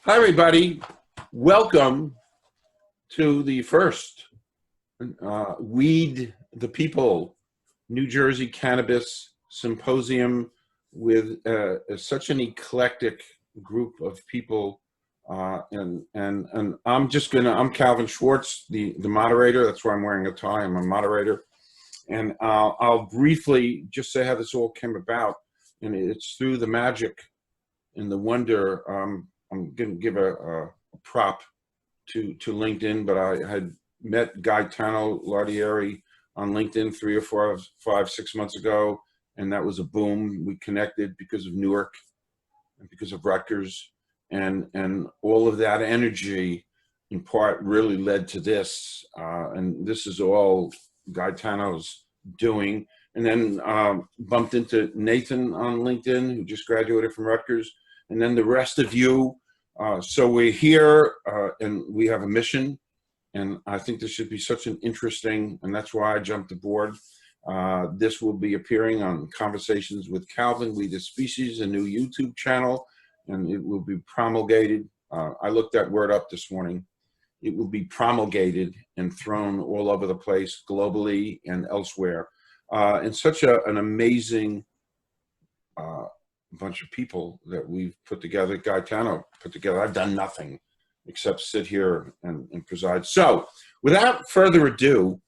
Hi, everybody. Welcome to the first Weed the People New Jersey Cannabis Symposium with such an eclectic group of people. And I'm Calvin Schwartz, the moderator. That's why I'm wearing a tie. I'm a moderator. And I'll briefly just say how this all came about. And it's through the magic and the wonder. I'm going to give a prop to LinkedIn, but I had met Guytona Larghiri on LinkedIn 3 or 5, 6 months ago, and that was a boom. We connected because of Newark and because of Rutgers, and all of that energy in part really led to this, and this is all Gaetano's doing. And then bumped into Nathan on LinkedIn, who just graduated from Rutgers, and then the rest of you. So we're here and we have a mission, and I think this should be such an interesting, and that's why I jumped aboard. This will be appearing on Conversations with Calvin, We the Species, a new YouTube channel, and it will be promulgated. I looked that word up this morning. It will be promulgated and thrown all over the place, globally and elsewhere. And such an amazing bunch of people that we've put together, Gaetano put together. I've done nothing except sit here and preside. So without further ado,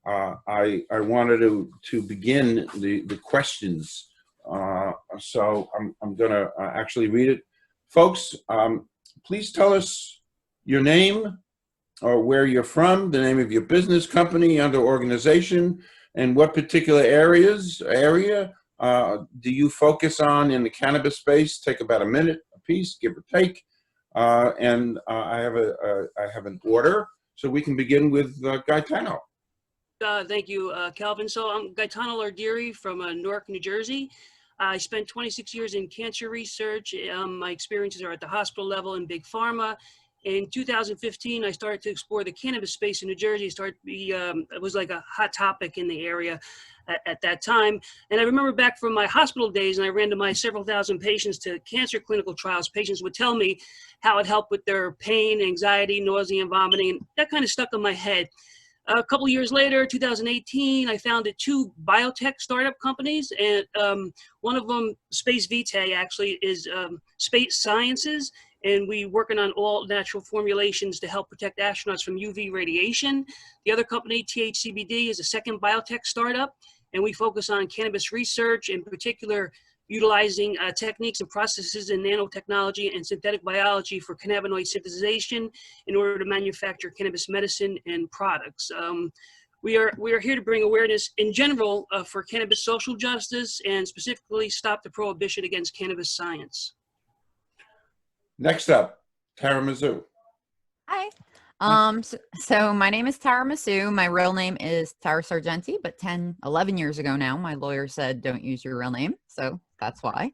I wanted to begin the questions. So I'm gonna actually read it. Folks, please tell us your name or where you're from, the name of your business, company, under organization, and what particular area do you focus on in the cannabis space? Take about a minute a piece, give or take. And I have an order, so we can begin with Gaetano. Thank you, Calvin. So I'm Guytona Larghiri from Newark, New Jersey. I spent 26 years in cancer research. My experiences are at the hospital level in big pharma. In 2015, I started to explore the cannabis space in New Jersey. It was like a hot topic in the area at that time. And I remember back from my hospital days, and I randomized several thousand patients to cancer clinical trials. Patients would tell me how it helped with their pain, anxiety, nausea, and vomiting. And that kind of stuck in my head. A couple years later, 2018, I founded 2 biotech startup companies, and one of them, Space Vitae, actually is space sciences, and we working on all natural formulations to help protect astronauts from UV radiation. The other company, THCBD, is a second biotech startup, and we focus on cannabis research, in particular utilizing techniques and processes in nanotechnology and synthetic biology for cannabinoid synthesization in order to manufacture cannabis medicine and products. We are here to bring awareness in general for cannabis social justice, and specifically stop the prohibition against cannabis science. Next up, Tara Misu. Hi. So my name is Tara Misu. My real name is Tara Sargenti, but 11 years ago now, my lawyer said, don't use your real name. So that's why.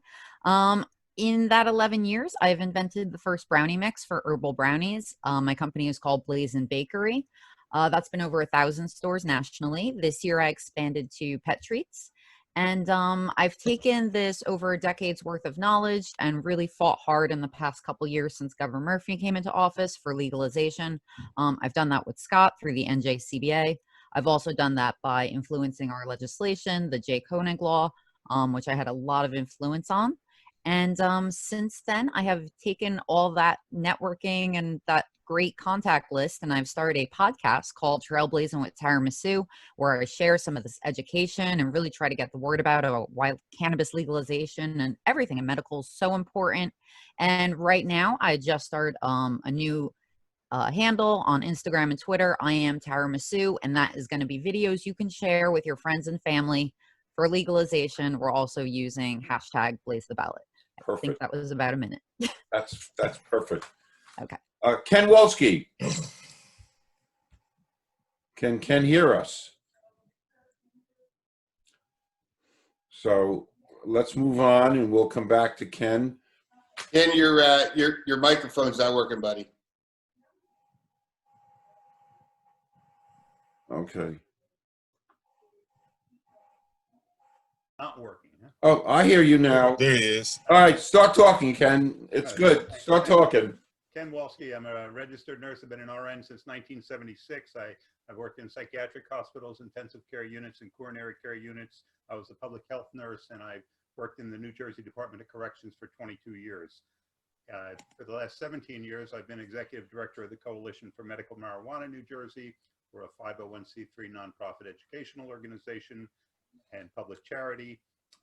In that 11 years, I've invented the first brownie mix for herbal brownies. My company is called Blazin' Bakery. That's been over 1,000 stores nationally. This year I expanded to pet treats. And I've taken this over a decade's worth of knowledge and really fought hard in the past couple years since Governor Murphy came into office for legalization. I've done that with Scott through the NJCBA. I've also done that by influencing our legislation, the J. Koenig law, which I had a lot of influence on. And since then, I have taken all that networking and that great contact list, and I've started a podcast called Trailblazing with Tara Misu, where I share some of this education and really try to get the word about why cannabis legalization and everything in medical is so important. And right now, I just started a new handle on Instagram and Twitter. I am Tara Misu, and that is going to be videos you can share with your friends and family for legalization. We're also using hashtag Blaze the Ballot. Perfect. I think that was about a minute. That's perfect. Okay. Ken Wolski. Can Ken hear us? So let's move on, and we'll come back to Ken. Ken, your microphone's not working, buddy. Okay. Not working. Huh? Oh, I hear you now. There he is. All right, start talking, Ken. It's good. Start talking. Ken Wolski. I'm a registered nurse. I've been an RN since 1976. I've worked in psychiatric hospitals, intensive care units, and coronary care units. I was a public health nurse, and I've worked in the New Jersey Department of Corrections for 22 years. For the last 17 years, I've been executive director of the Coalition for Medical Marijuana New Jersey. We're a 501c3 nonprofit educational organization and public charity.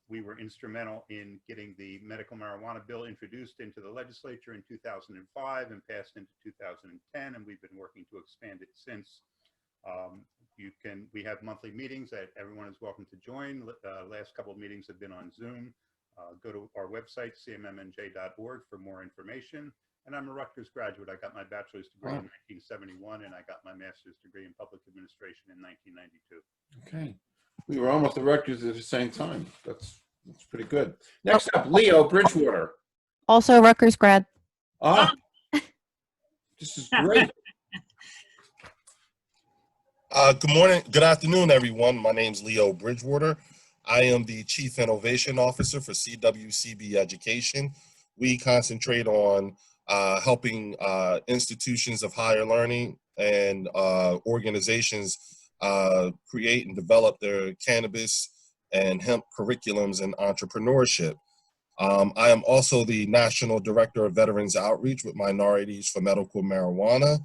We were instrumental in getting the medical marijuana bill introduced into the legislature in 2005 and passed into 2010, and we've been working to expand it since. We have monthly meetings that everyone is welcome to join. Last couple of meetings have been on Zoom. Go to our website, cmmnj.org, for more information. And I'm a Rutgers graduate. I got my bachelor's degree in 1971, and I got my master's degree in public administration in 1992. Okay. We were almost at Rutgers at the same time. That's pretty good. Next up, Leo Bridgewater. Also Rutgers grad. Ah, this is great. Good morning, good afternoon, everyone. My name's Leo Bridgewater. I am the Chief Innovation Officer for CWCB Education. We concentrate on helping institutions of higher learning and organizations create and develop their cannabis and hemp curriculums and entrepreneurship. I am also the National Director of Veterans Outreach with Minorities for Medical Marijuana.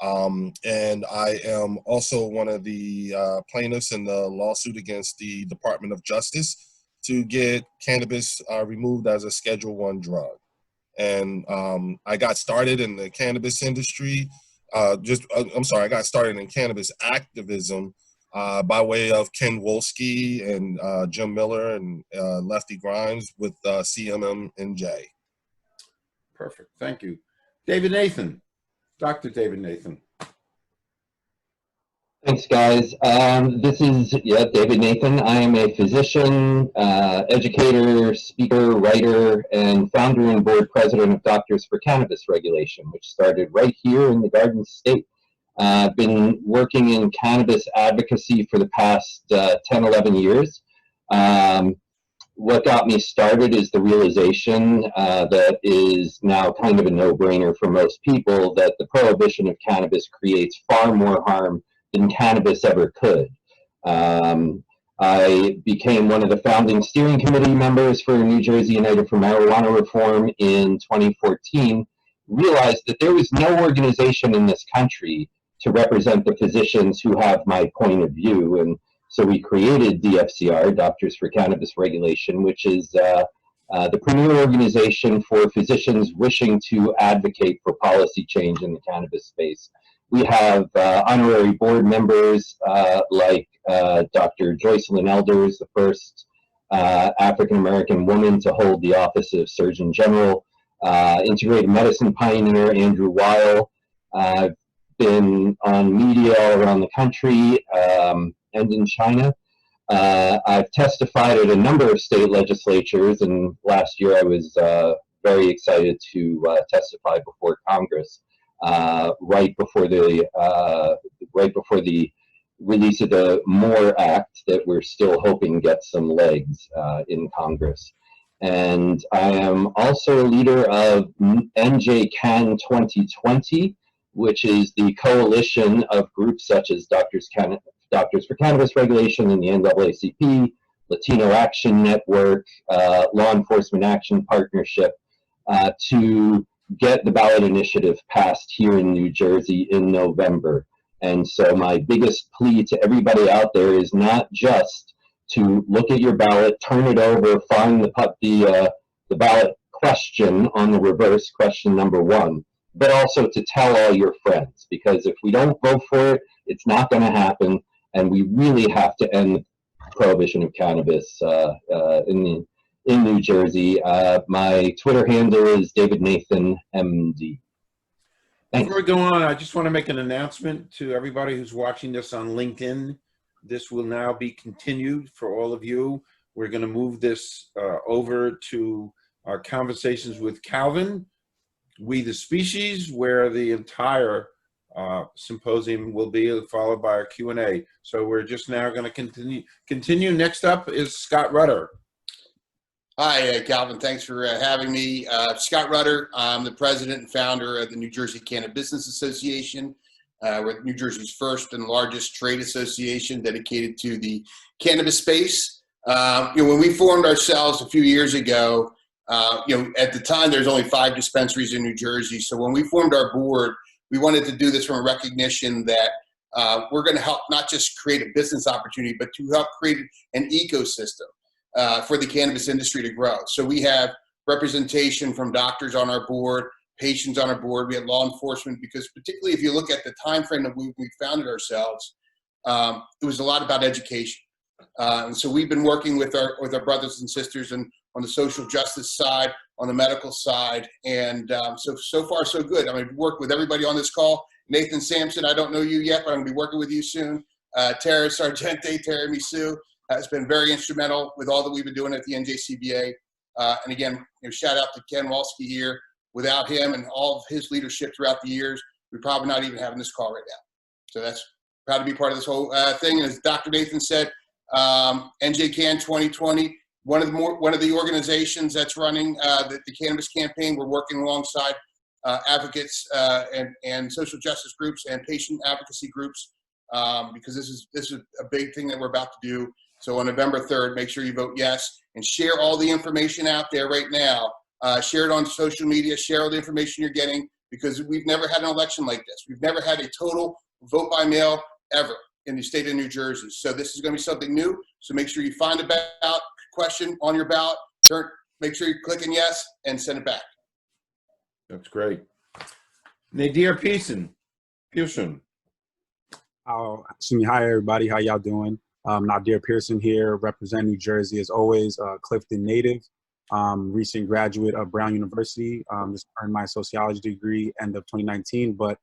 And I am also one of the plaintiffs in the lawsuit against the Department of Justice to get cannabis removed as a Schedule I drug. And I got started in the cannabis industry, I got started in cannabis activism by way of Ken Wolski and Jim Miller and Lefty Grimes with CMMNJ. Perfect. Thank you. David Nathan. Dr. David Nathan. Thanks, guys. This is David Nathan. I am a physician, educator, speaker, writer, and founder and board president of Doctors for Cannabis Regulation, which started right here in the Garden State. I've been working in cannabis advocacy for the past 10, 11 years. What got me started is the realization that is now kind of a no-brainer for most people, that the prohibition of cannabis creates far more harm than cannabis ever could. I became one of the founding steering committee members for New Jersey United for Marijuana Reform in 2014, realized that there was no organization in this country to represent the physicians who have my point of view. And so we created DFCR, Doctors for Cannabis Regulation, which is the premier organization for physicians wishing to advocate for policy change in the cannabis space. We have honorary board members like Dr. Joycelyn Elders, the first African-American woman to hold the office of Surgeon General, integrated medicine pioneer Andrew Weil. I've been on media all around the country and in China. I've testified at a number of state legislatures, and last year I was very excited to testify before Congress right before the release of the MORE Act that we're still hoping gets some legs in Congress. And I am also a leader of NJCAN 2020, which is the coalition of groups such as Doctors for Cannabis Regulation and the NAACP, Latino Action Network, Law Enforcement Action Partnership, to get the ballot initiative passed here in New Jersey in November. And so my biggest plea to everybody out there is not just to look at your ballot, turn it over, find the ballot question on the reverse, question number 1, but also to tell all your friends, because if we don't vote for it, it's not going to happen, and we really have to end the prohibition of cannabis in New Jersey. My Twitter handle is David Nathan MD. Thanks. Before we go on, I just want to make an announcement to everybody who's watching this on LinkedIn. This will now be continued for all of you. We're going to move this over to our conversations with Calvin, We the Species, where the entire symposium will be followed by a Q&A. So we're just now going to continue. Next up is Scott Rutter. Hi, Calvin. Thanks for having me. Scott Rutter. I'm the president and founder of the New Jersey Cannabis Association. We're New Jersey's first and largest trade association dedicated to the cannabis space. When we formed ourselves a few years ago, at the time there's only 5 dispensaries in New Jersey. So when we formed our board, we wanted to do this from a recognition that we're going to help not just create a business opportunity, but to help create an ecosystem for the cannabis industry to grow. So we have representation from doctors on our board, patients on our board. We have law enforcement, because particularly if you look at the time frame that we founded ourselves, it was a lot about education. And so we've been working with our brothers and sisters and on the social justice side, on the medical side, and so far so good. I'm going to work with everybody on this call. Nathan Samson, I don't know you yet, but I'm going to be working with you soon. Tira Sargente, Tira Misu has been very instrumental with all that we've been doing at the NJCBA. And again, shout out to Ken Wolski here. Without him and all of his leadership throughout the years, we're probably not even having this call right now. So that's proud to be part of this whole thing. And as Dr. Nathan said, NJCAN 2020, one of the organizations that's running the cannabis campaign. We're working alongside advocates and social justice groups and patient advocacy groups because this is a big thing that we're about to do. So on November 3rd, make sure you vote yes and share all the information out there right now. Share it on social media, share all the information you're getting, because we've never had an election like this. We've never had a total vote by mail ever in the state of New Jersey. So this is going to be something new. So make sure you find a ballot question on your ballot, make sure you're clicking yes and send it back. That's great. Nadir Pearson. Hi, everybody. How y'all doing? Nadir Pearson here, represent New Jersey as always, Clifton native, recent graduate of Brown University. Just earned my sociology degree end of 2019, but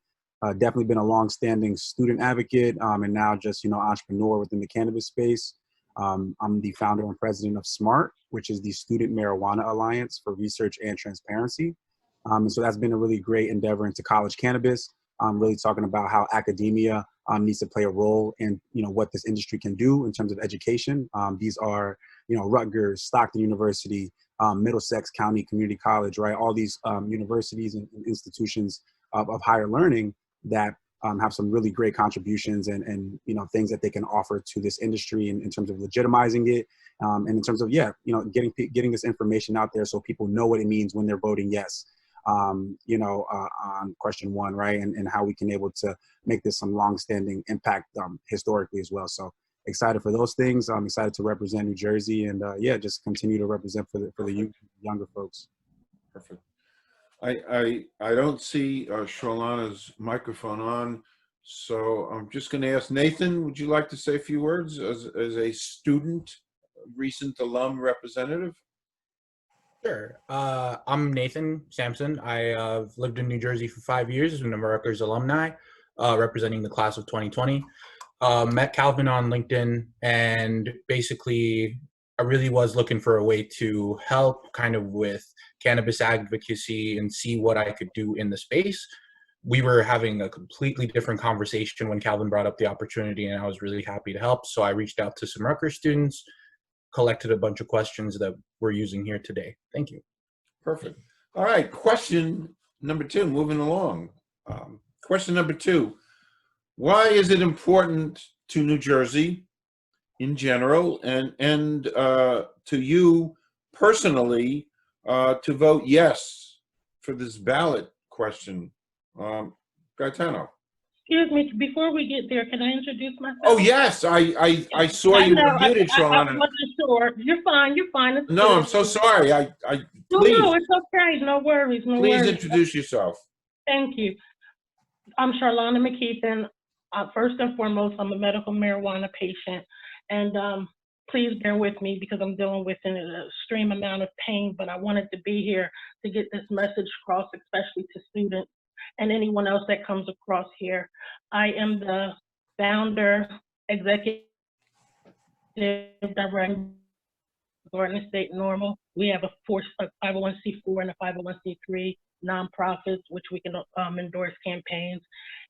definitely been a long-standing student advocate and now just, entrepreneur within the cannabis space. I'm the founder and president of SMART, which is the Student Marijuana Alliance for Research and Transparency. And so that's been a really great endeavor into college cannabis. Really talking about how academia needs to play a role in, what this industry can do in terms of education. These are, Rutgers, Stockton University, Middlesex County Community College, right? All these universities and institutions of higher learning that have some really great contributions and things that they can offer to this industry in terms of legitimizing it, and in terms of getting this information out there so people know what it means when they're voting yes. On question 1, right? And how we can able to make this some long-standing impact historically as well. So excited for those things. I'm excited to represent New Jersey and just continue to represent for the younger folks. Perfect. I don't see Charlana's microphone on, so I'm just going to ask Nathan, would you like to say a few words as a student, recent alum representative? Sure. I'm Nathan Samson. I've lived in New Jersey for 5 years and I'm a Rutgers alumni, representing the class of 2020. Met Calvin on LinkedIn, and basically I really was looking for a way to help kind of with cannabis advocacy and see what I could do in the space. We were having a completely different conversation when Calvin brought up the opportunity, and I was really happy to help. So I reached out to some Rutgers students, collected a bunch of questions that we're using here today. Thank you. Perfect. All right. Question number 2, moving along. Question number 2, why is it important to New Jersey in general and to you personally to vote yes for this ballot question? Gaetano. Excuse me, before we get there, can I introduce myself? Oh, yes, I saw you were muted, Charlana. I wasn't sure. You're fine. It's No, good. I'm so sorry. Please, No, it's okay. No worries. please introduce yourself. Thank you. I'm Charlana McKeithen. First and foremost, I'm a medical marijuana patient. And please bear with me because I'm dealing with an extreme amount of pain, but I wanted to be here to get this message across, especially to students and anyone else that comes across here. I am the founder, executive director, Garden State Normal. We have a 501c4 and a 501c3 nonprofits, which we can endorse campaigns.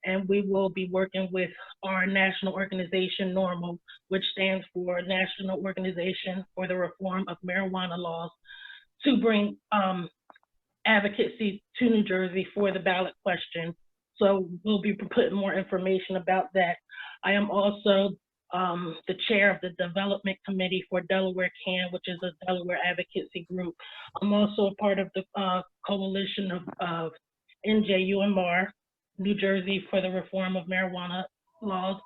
And we will be working with our national organization, NORMAL, which stands for National Organization for the Reform of Marijuana Laws, to bring advocacy to New Jersey for the ballot question. So we'll be putting more information about that. I am also the chair of the development committee for Delaware CAN, which is a Delaware advocacy group. I'm also a part of the coalition of NJUMR, New Jersey for the Reform of Marijuana Laws,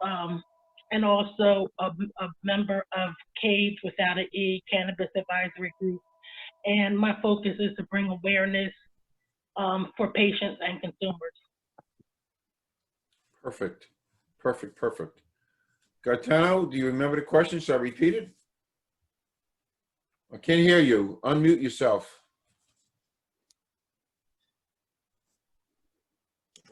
and also a member of CAGE without an E, Cannabis Advisory Group. And my focus is to bring awareness for patients and consumers. Perfect. Perfect. Perfect. Gaetano, do you remember the question? Shall I repeat it? I can't hear you. Unmute yourself.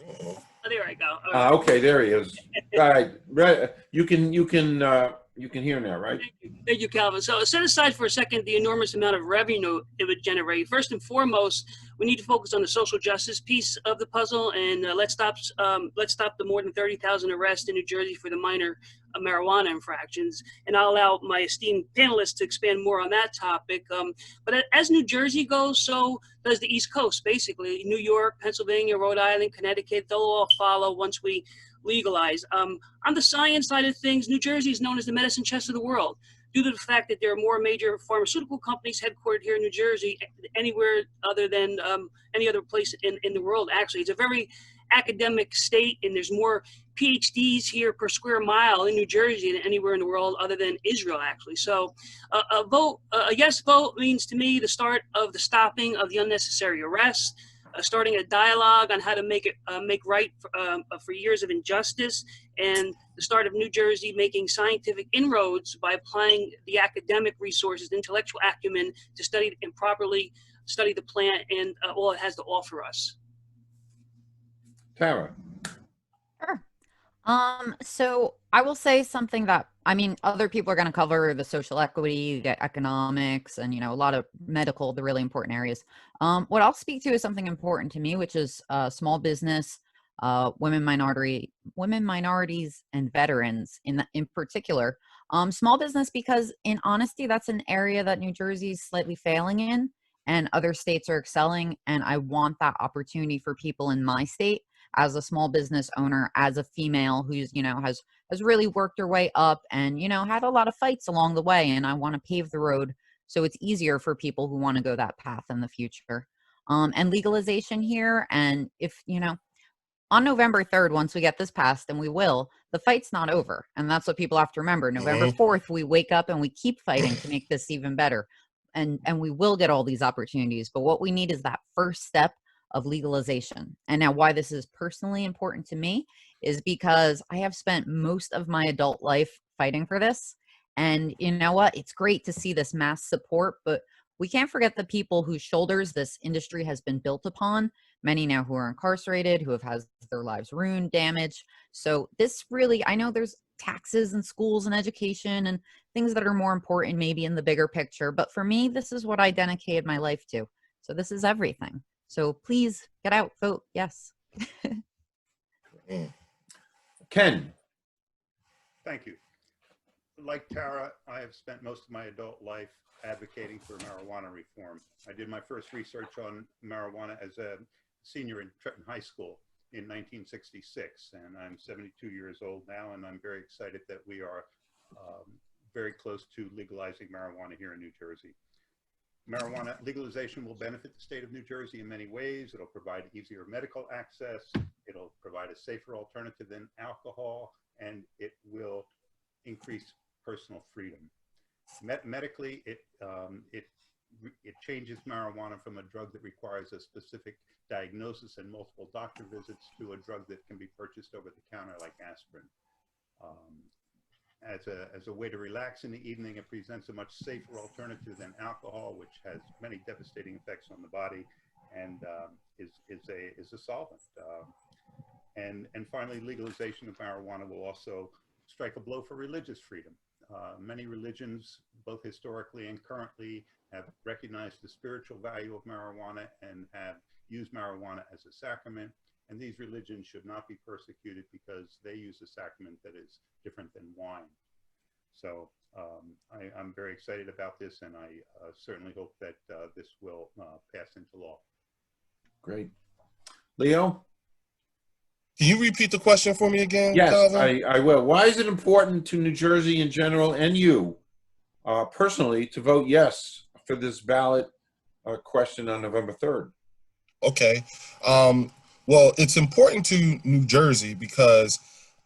Oh, there I go. All right. Okay, there he is. All right, you can hear now, right? Thank you, Calvin. So set aside for a second the enormous amount of revenue it would generate. First and foremost, we need to focus on the social justice piece of the puzzle, and let's stop the more than 30,000 arrests in New Jersey for the minor marijuana infractions. And I'll allow my esteemed panelists to expand more on that topic. But as New Jersey goes, so does the East Coast, basically. New York, Pennsylvania, Rhode Island, Connecticut, they'll all follow once we legalize. On the science side of things, New Jersey is known as the medicine chest of the world, due to the fact that there are more major pharmaceutical companies headquartered here in New Jersey anywhere other than any other place in the world. Actually, it's a very academic state, and there's more PhDs here per square mile in New Jersey than anywhere in the world other than Israel, actually. So a yes vote means to me the start of the stopping of the unnecessary arrests, starting a dialogue on how to make right for years of injustice, and the start of New Jersey making scientific inroads by applying the academic resources, intellectual acumen to study and properly study the plant and all it has to offer us. Tara. Sure. So I will say something that, I mean, other people are going to cover the social equity, the economics, and, a lot of medical, the really important areas. What I'll speak to is something important to me, which is small business, women, minorities, and veterans in particular. Small business, because in honesty, that's an area that New Jersey is slightly failing in and other states are excelling. And I want that opportunity for people in my state as a small business owner, as a female who's, has really worked her way up and, had a lot of fights along the way. And I want to pave the road so it's easier for people who want to go that path in the future. And legalization here. And if, on November 3rd, once we get this passed, and we will, the fight's not over. And that's what people have to remember. November 4th, we wake up and we keep fighting to make this even better. And we will get all these opportunities. But what we need is that first step of legalization. And now why this is personally important to me is because I have spent most of my adult life fighting for this. And you know what? It's great to see this mass support, but we can't forget the people whose shoulders this industry has been built upon. Many now who are incarcerated, who have had their lives ruined, damaged. So this really, I know there's taxes and schools and education and things that are more important maybe in the bigger picture. But for me, this is what I dedicated my life to. So this is everything. So please get out, vote, yes. Ken. Thank you. Like Tara, I have spent most of my adult life advocating for marijuana reform. I did my first research on marijuana as a senior in Trenton High School in 1966, and I'm 72 years old now, and I'm very excited that we are very close to legalizing marijuana here in New Jersey. Marijuana legalization will benefit the state of New Jersey in many ways. It'll provide easier medical access. It'll provide a safer alternative than alcohol, and it will increase personal freedom. Medically, it changes marijuana from a drug that requires a specific diagnosis and multiple doctor visits to a drug that can be purchased over the counter like aspirin. As a way to relax in the evening, it presents a much safer alternative than alcohol, which has many devastating effects on the body and is a solvent. And finally, legalization of marijuana will also strike a blow for religious freedom. Many religions both historically and currently, have recognized the spiritual value of marijuana and have used marijuana as a sacrament. And these religions should not be persecuted because they use a sacrament that is different than wine. So I'm very excited about this, and I certainly hope that this will pass into law. Great. Leo? Can you repeat the question for me again, Yes, Calvin? I will. Why is it important to New Jersey in general and you personally to vote yes for this ballot question on November 3rd? Okay. Well, it's important to New Jersey because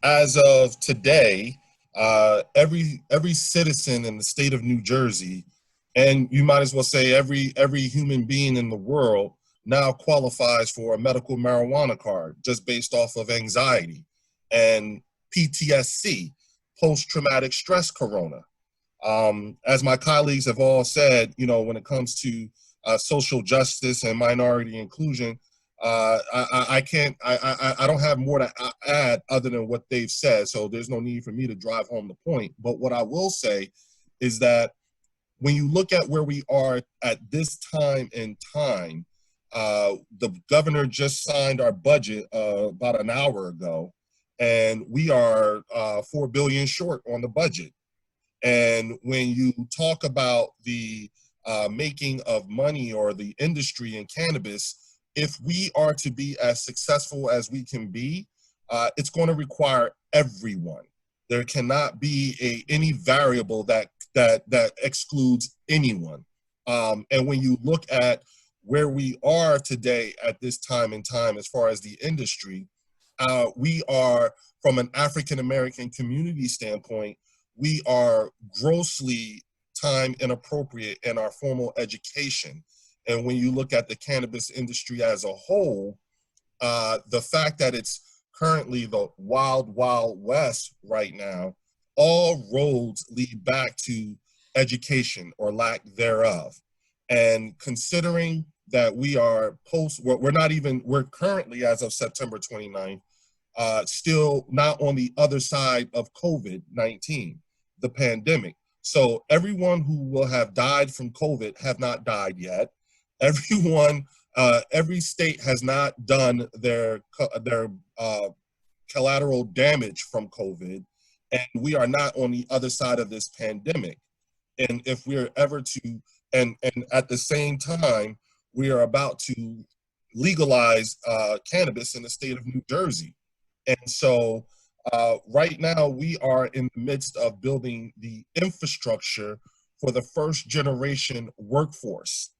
as of today, every citizen in the state of New Jersey, and you might as well say every human being in the world, now qualifies for a medical marijuana card just based off of anxiety and PTSD, post-traumatic stress corona. As my colleagues have all said, you know, when it comes to social justice and minority inclusion, I don't have more to add other than what they've said, so there's no need for me to drive home the point. But what I will say is that when you look at where we are at this time in time, the governor just signed our budget about an hour ago, and we are $4 billion short on the budget. And when you talk about the making of money or the industry in cannabis, if we are to be as successful as we can be, it's going to require everyone. There cannot be any variable that excludes anyone. And when you look at where we are today at this time in time, as far as the industry, we are, from an African-American community standpoint, we are grossly time inappropriate in our formal education. And when you look at the cannabis industry as a whole, the fact that it's currently the wild, wild west right now, all roads lead back to education or lack thereof. And considering that we are we're currently, as of September 29th, still not on the other side of COVID-19, the pandemic. So everyone who will have died from COVID have not died yet. Everyone, every state has not done their collateral damage from COVID, and we are not on the other side of this pandemic. And if we're ever to, and at the same time, we are about to legalize cannabis in the state of New Jersey. And so right now we are in the midst of building the infrastructure for the first generation workforce.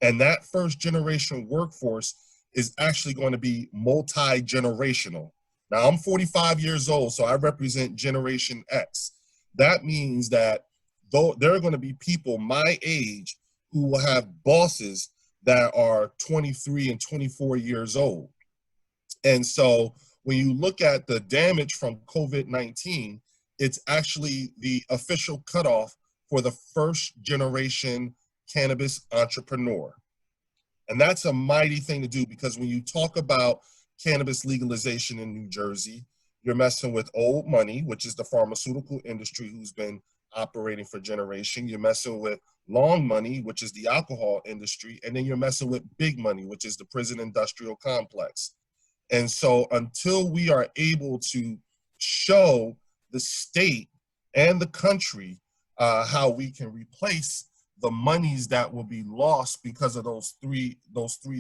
And that first generation workforce is actually going to be multi-generational. Now I'm 45 years old, so I represent Generation X. That means that there are going to be people my age who will have bosses that are 23 and 24 years old. And so when you look at the damage from COVID-19, it's actually the official cutoff for the first generation cannabis entrepreneur. And that's a mighty thing to do, because when you talk about cannabis legalization in New Jersey, you're messing with old money, which is the pharmaceutical industry who's been operating for generations. You're messing with long money, which is the alcohol industry. And then you're messing with big money, which is the prison industrial complex. And so until we are able to show the state and the country how we can replace the monies that will be lost because of those three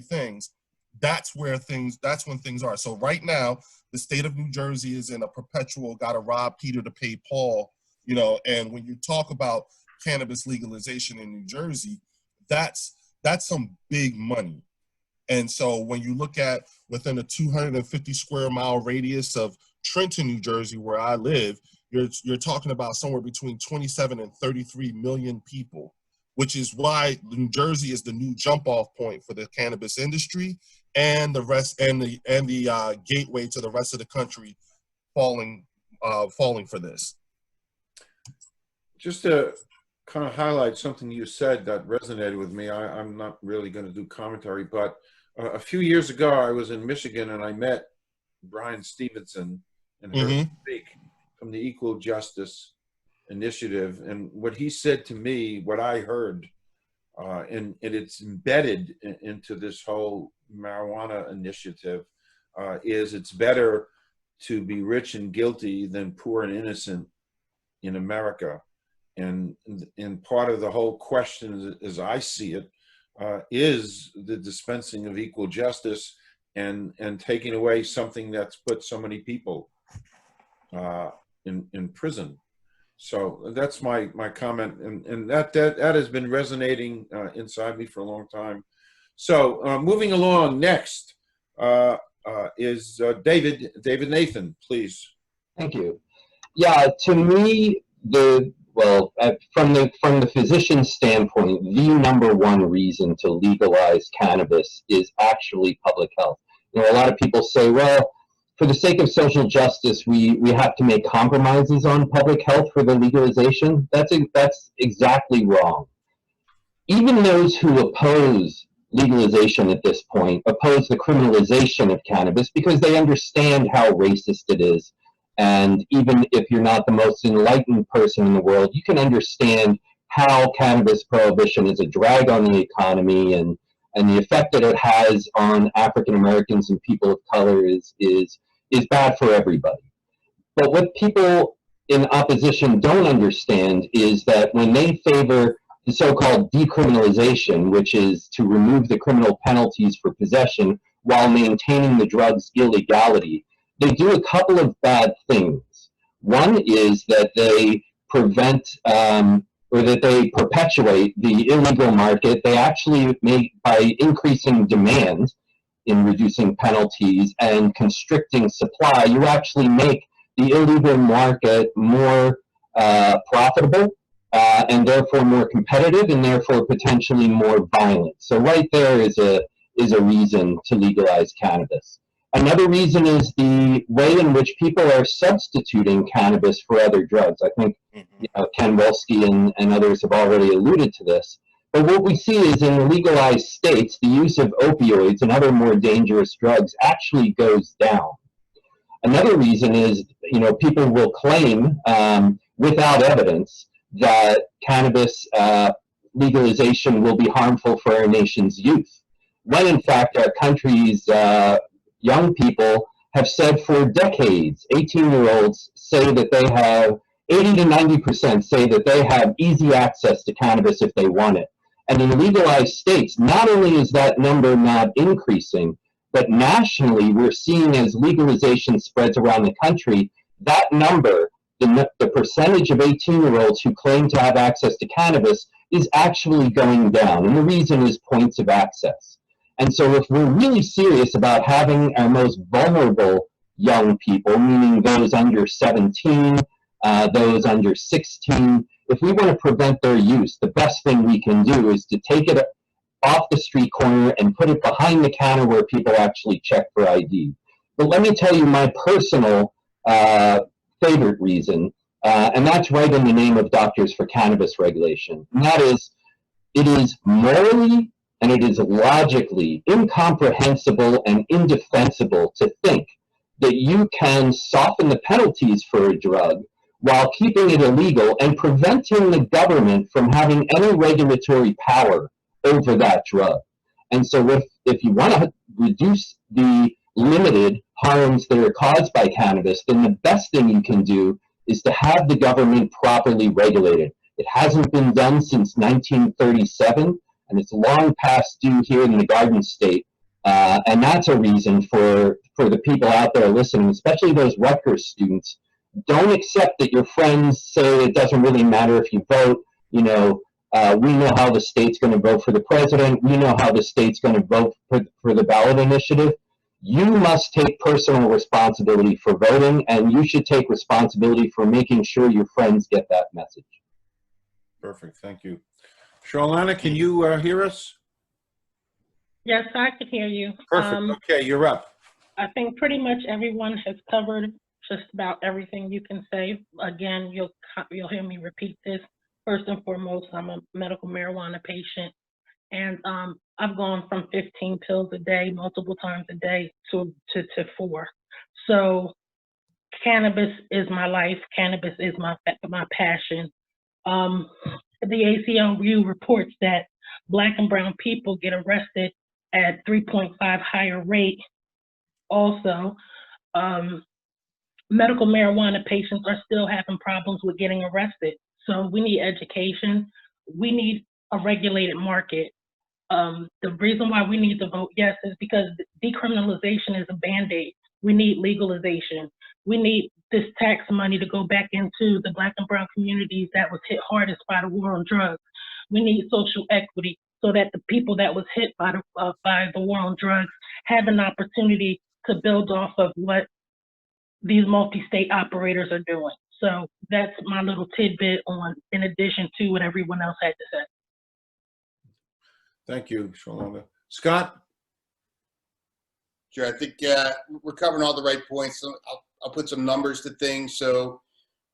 things, that's when things are. So right now, the state of New Jersey is in a perpetual gotta rob Peter to pay Paul, you know, and when you talk about cannabis legalization in New Jersey, that's some big money. And so when you look at within a 250 square mile radius of Trenton, New Jersey, where I live, you're talking about somewhere between 27 and 33 million people, which is why New Jersey is the new jump off point for the cannabis industry and the rest, and the gateway to the rest of the country falling for this. Just to kind of highlight something you said that resonated with me, I'm not really going to do commentary, but a few years ago, I was in Michigan and I met Brian Stevenson and heard him speak from the Equal Justice initiative. And what he said to me, what I heard, and it's embedded into this whole marijuana initiative, is it's better to be rich and guilty than poor and innocent in America. And part of the whole question, as I see it, is the dispensing of equal justice and taking away something that's put so many people in prison. So that's my comment, and that has been resonating inside me for a long time. So moving along, next is David Nathan, please. Thank you. Yeah, to me, from the physician's standpoint, the number one reason to legalize cannabis is actually public health. You know, a lot of people say, well, for the sake of social justice, we have to make compromises on public health for the legalization. That's exactly wrong. Even those who oppose legalization at this point oppose the criminalization of cannabis because they understand how racist it is. And even if you're not the most enlightened person in the world, you can understand how cannabis prohibition is a drag on the economy, and the effect that it has on African Americans and people of color is bad for everybody. But what people in opposition don't understand is that when they favor the so-called decriminalization, which is to remove the criminal penalties for possession while maintaining the drug's illegality, they do a couple of bad things. One is that they prevent or that they perpetuate the illegal market. They actually make, by increasing demand in reducing penalties and constricting supply, you actually make the illegal market more profitable and therefore more competitive and therefore potentially more violent. So right there is a reason to legalize cannabis. Another reason is the way in which people are substituting cannabis for other drugs. I think Ken Wolski and others have already alluded to this. But what we see is in legalized states, the use of opioids and other more dangerous drugs actually goes down. Another reason is, people will claim without evidence that cannabis legalization will be harmful for our nation's youth, when in fact our country's young people have said for decades, 18-year-olds say that they have, 80 to 90% say that they have easy access to cannabis if they want it. And in legalized states, not only is that number not increasing, but nationally we're seeing as legalization spreads around the country, that number, the percentage of 18-year-olds who claim to have access to cannabis is actually going down. And the reason is points of access. And so if we're really serious about having our most vulnerable young people, meaning those under 17, those under 16, if we want to prevent their use, the best thing we can do is to take it off the street corner and put it behind the counter where people actually check for ID. But let me tell you my personal favorite reason, and that's right in the name of Doctors for Cannabis regulation. And that is, it is morally and it is logically incomprehensible and indefensible to think that you can soften the penalties for a drug while keeping it illegal and preventing the government from having any regulatory power over that drug. And so if you want to reduce the limited harms that are caused by cannabis, then the best thing you can do is to have the government properly regulated. It hasn't been done since 1937, and it's long past due here in the Garden State. And that's a reason for the people out there listening, especially those Rutgers students. Don't accept that your friends say it doesn't really matter if you vote. We know how the state's going to vote for the president. We know how the state's going to vote for the ballot initiative. You must take personal responsibility for voting, and you should take responsibility for making sure your friends get that message. Perfect, thank you. Charlana, can you hear us? Yes, I can hear you. Perfect, okay, you're up. I think pretty much everyone has covered just about everything you can say. Again, you'll hear me repeat this. First and foremost, I'm a medical marijuana patient, and I've gone from 15 pills a day, multiple times a day, to 4. So cannabis is my life. Cannabis is my passion. The ACLU reports that Black and brown people get arrested at 3.5 higher rate. Also, medical marijuana patients are still having problems with getting arrested. So we need education. We need a regulated market. The reason why we need to vote yes is because decriminalization is a Band-Aid. We need legalization. We need this tax money to go back into the Black and brown communities that was hit hardest by the war on drugs. We need social equity so that the people that was hit by the war on drugs have an opportunity to build off of what these multi-state operators are doing. So that's my little tidbit on, in addition to what everyone else had to say. Thank you, Charlana. Scott? Sure, I think we're covering all the right points. So I'll put some numbers to things. So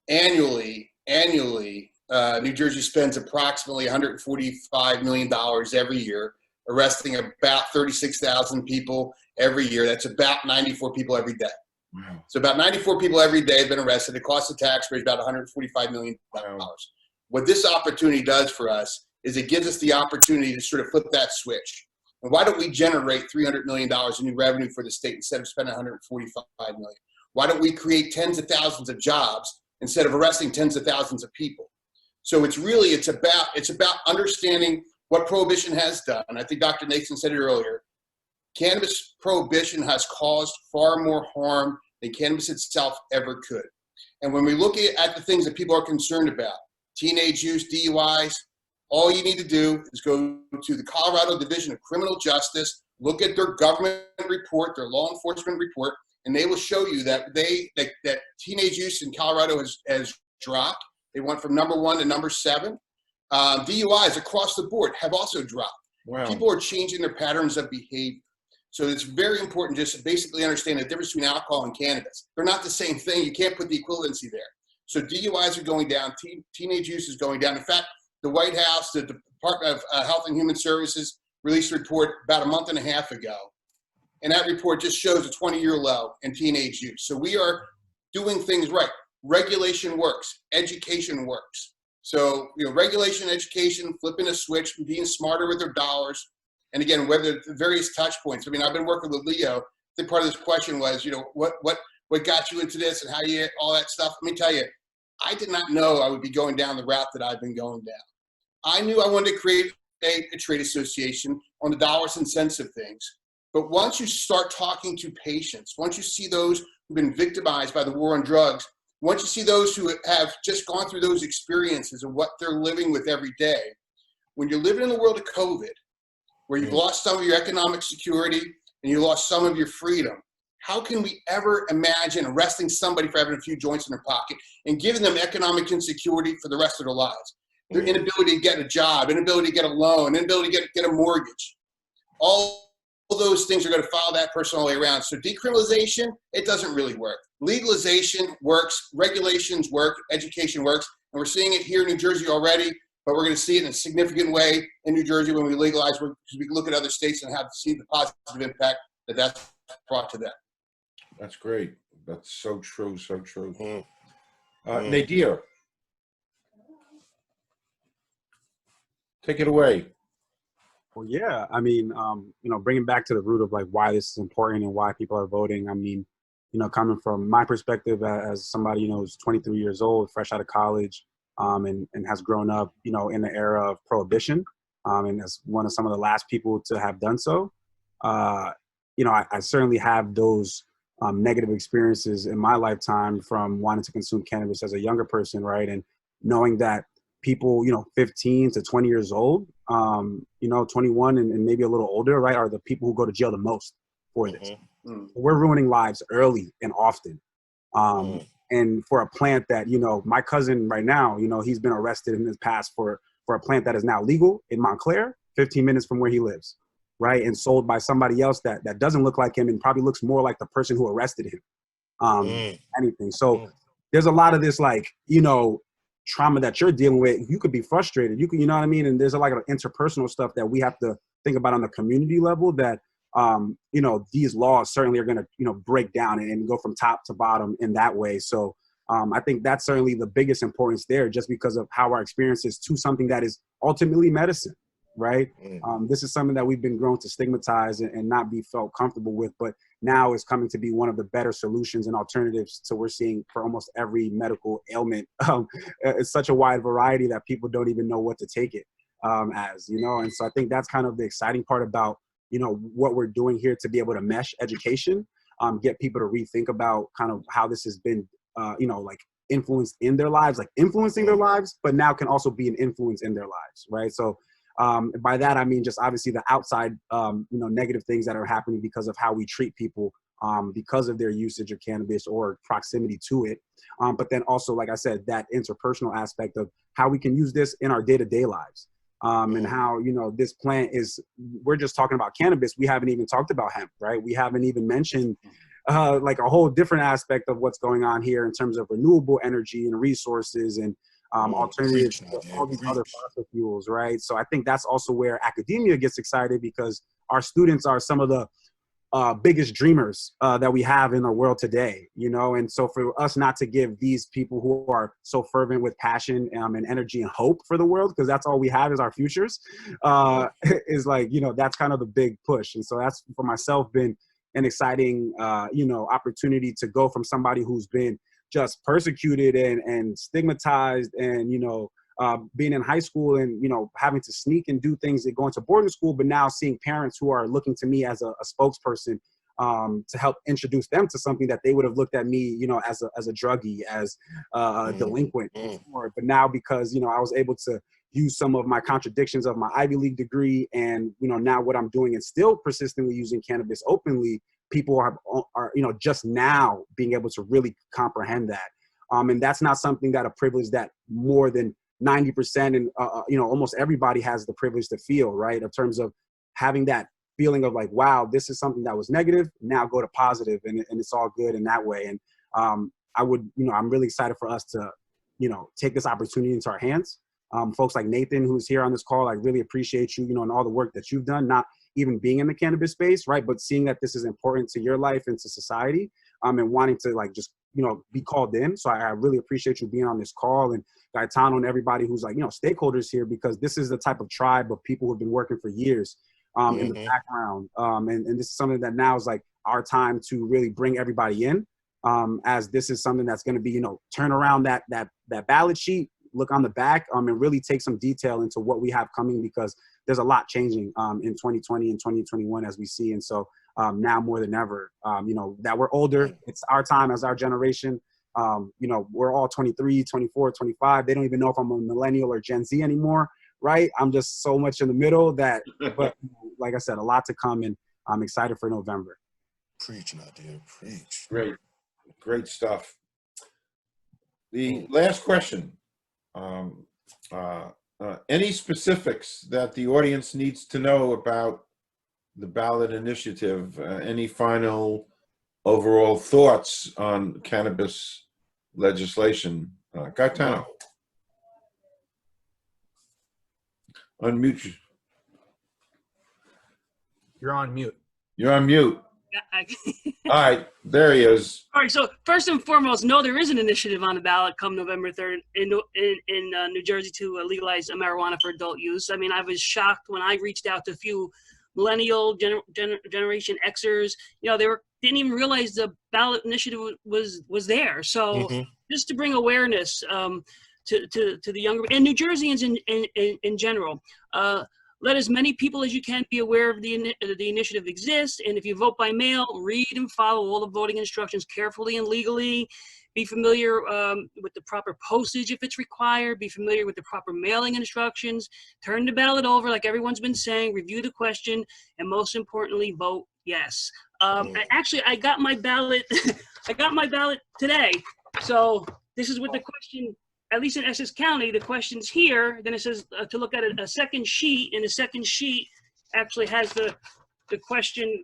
annually, New Jersey spends approximately $145 million every year, arresting about 36,000 people every year. That's about 94 people every day. Wow. So about 94 people every day have been arrested. It costs the taxpayers about $145 million. Wow. What this opportunity does for us is it gives us the opportunity to sort of flip that switch. And why don't we generate $300 million in new revenue for the state instead of spending $145 million? Why don't we create tens of thousands of jobs instead of arresting tens of thousands of people? So it's about understanding what prohibition has done. I think Dr. Nathan said it earlier. Cannabis prohibition has caused far more harm than cannabis itself ever could. And when we look at the things that people are concerned about, teenage use, DUIs, all you need to do is go to the Colorado Division of Criminal Justice, look at their government report, their law enforcement report, and they will show you that that teenage use in Colorado has dropped. They went from number 1 to number 7. DUIs across the board have also dropped. Wow. People are changing their patterns of behavior. So it's very important just to basically understand the difference between alcohol and cannabis. They're not the same thing. You can't put the equivalency there. So DUIs are going down. Teenage use is going down. In fact, the White House, the Department of Health and Human Services released a report about a month and a half ago. And that report just shows a 20-year low in teenage use. So we are doing things right. Regulation works. Education works. So, regulation, education, flipping a switch, being smarter with their dollars. And again, whether the various touch points. I mean, I've been working with Leo. I think part of this question was, what got you into this and how you, all that stuff. Let me tell you, I did not know I would be going down the route that I've been going down. I knew I wanted to create a trade association on the dollars and cents of things. But once you start talking to patients, once you see those who've been victimized by the war on drugs, once you see those who have just gone through those experiences and what they're living with every day, when you're living in the world of COVID, where you've lost some of your economic security and you lost some of your freedom, how can we ever imagine arresting somebody for having a few joints in their pocket and giving them economic insecurity for the rest of their lives? Their inability to get a job, inability to get a loan, inability to get a mortgage. All those things are going to follow that person all the way around. So decriminalization, it doesn't really work. Legalization works, regulations work, education works, and we're seeing it here in New Jersey already, but we're going to see it in a significant way in New Jersey when we legalize, because we can look at other states and have to see the positive impact that's brought to them. That's great. That's so true, so true. Nadir, take it away. Well, yeah, I mean, bringing back to the root of like why this is important and why people are voting. I mean, coming from my perspective as somebody, who's 23 years old, fresh out of college, and has grown up, in the era of prohibition, and as some of the last people to have done so, I certainly have those negative experiences in my lifetime from wanting to consume cannabis as a younger person, right? And knowing that people, 15 to 20 years old, 21 and maybe a little older, right, are the people who go to jail the most for this. We're ruining lives early and often. And for a plant that, my cousin right now, he's been arrested in his past for a plant that is now legal in Montclair, 15 minutes from where he lives, right? And sold by somebody else that doesn't look like him and probably looks more like the person who arrested him. Anything. So there's a lot of this, like, trauma that you're dealing with. You could be frustrated. You know what I mean? And there's a lot of interpersonal stuff that we have to think about on the community level that you know, these laws certainly are going to, you know, break down and go from top to bottom in that way. So I think that's certainly the biggest importance there, just because of how our experience is to something that is ultimately medicine, right? This is something that we've been grown to stigmatize and not be felt comfortable with, but now is coming to be one of the better solutions and alternatives to we're seeing for almost every medical ailment. It's such a wide variety that people don't even know what to take it as, you know? And so I think that's kind of the exciting part about, you know, what we're doing here, to be able to mesh education, get people to rethink about kind of how this has been, you know, like influenced in their lives, like influencing their lives, but now can also be an influence in their lives, right? So by that, I mean, just obviously the outside, you know, negative things that are happening because of how we treat people, because of their usage of cannabis or proximity to it. But then also, like I said, that interpersonal aspect of how we can use this in our day-to-day lives. And how, you know, this plant is, we're just talking about cannabis. We haven't even talked about hemp, right? We haven't even mentioned like a whole different aspect of what's going on here in terms of renewable energy and resources and alternatives to all these other fossil fuels, right? So I think that's also where academia gets excited, because our students are some of the biggest dreamers that we have in the world today, you know? And so for us not to give these people who are so fervent with passion and energy and hope for the world, because that's all we have is our futures, is like, you know, that's kind of the big push. And so that's, for myself, been an exciting, you know, opportunity to go from somebody who's been just persecuted and stigmatized and, you know, being in high school and, you know, having to sneak and do things and going to boarding school, but now seeing parents who are looking to me as a spokesperson to help introduce them to something that they would have looked at me, you know, as a druggie, as a delinquent before. But now, because, you know, I was able to use some of my contradictions of my Ivy League degree and, you know, now what I'm doing and still persistently using cannabis openly, people are, you know, just now being able to really comprehend that. And that's not something that a privilege that more than 90% and, you know, almost everybody has the privilege to feel, right? In terms of having that feeling of like, wow, this is something that was negative, now go to positive, and it's all good in that way. And I would, you know, I'm really excited for us to, you know, take this opportunity into our hands. Folks like Nathan, who's here on this call, I really appreciate you, you know, and all the work that you've done, not even being in the cannabis space, right? But seeing that this is important to your life and to society, and wanting to like just, you know, be called in. So I really appreciate you being on this call, and Gaetano and everybody who's like, you know, stakeholders here, because this is the type of tribe of people who've been working for years in the background. And this is something that now is like our time to really bring everybody in, as this is something that's going to be, you know, turn around that ballot sheet, look on the back, and really take some detail into what we have coming, because there's a lot changing in 2020 and 2021 as we see. And so now more than ever, you know, that we're older, it's our time as our generation. You know, we're all 23, 24, 25. They don't even know if I'm a millennial or Gen Z anymore, right? I'm just so much in the middle that, but like I said, a lot to come, and I'm excited for November. Preach, Nadir, preach. Great stuff. The last question. Any specifics that the audience needs to know about the ballot initiative? Any final overall thoughts on cannabis legislation? Gaetano. Unmute. You're on mute. You're on mute. Yeah, All right, there he is. All right, so first and foremost, no, there is an initiative on the ballot come November 3rd in New Jersey to legalize marijuana for adult use. I mean, I was shocked when I reached out to a few millennial Generation Xers. You know, didn't even realize the ballot initiative was there. So just to bring awareness to the younger and New Jerseyans in general. Let as many people as you can be aware of the initiative exists. And if you vote by mail, read and follow all the voting instructions carefully and legally. Be familiar with the proper postage if it's required. Be familiar with the proper mailing instructions. Turn the ballot over like everyone's been saying. Review the question. And most importantly, vote yes. Actually, I got my ballot. I got my ballot today. So this is what the question, at least in Essex County, the question's here. Then it says to look at a second sheet, and the second sheet actually has the question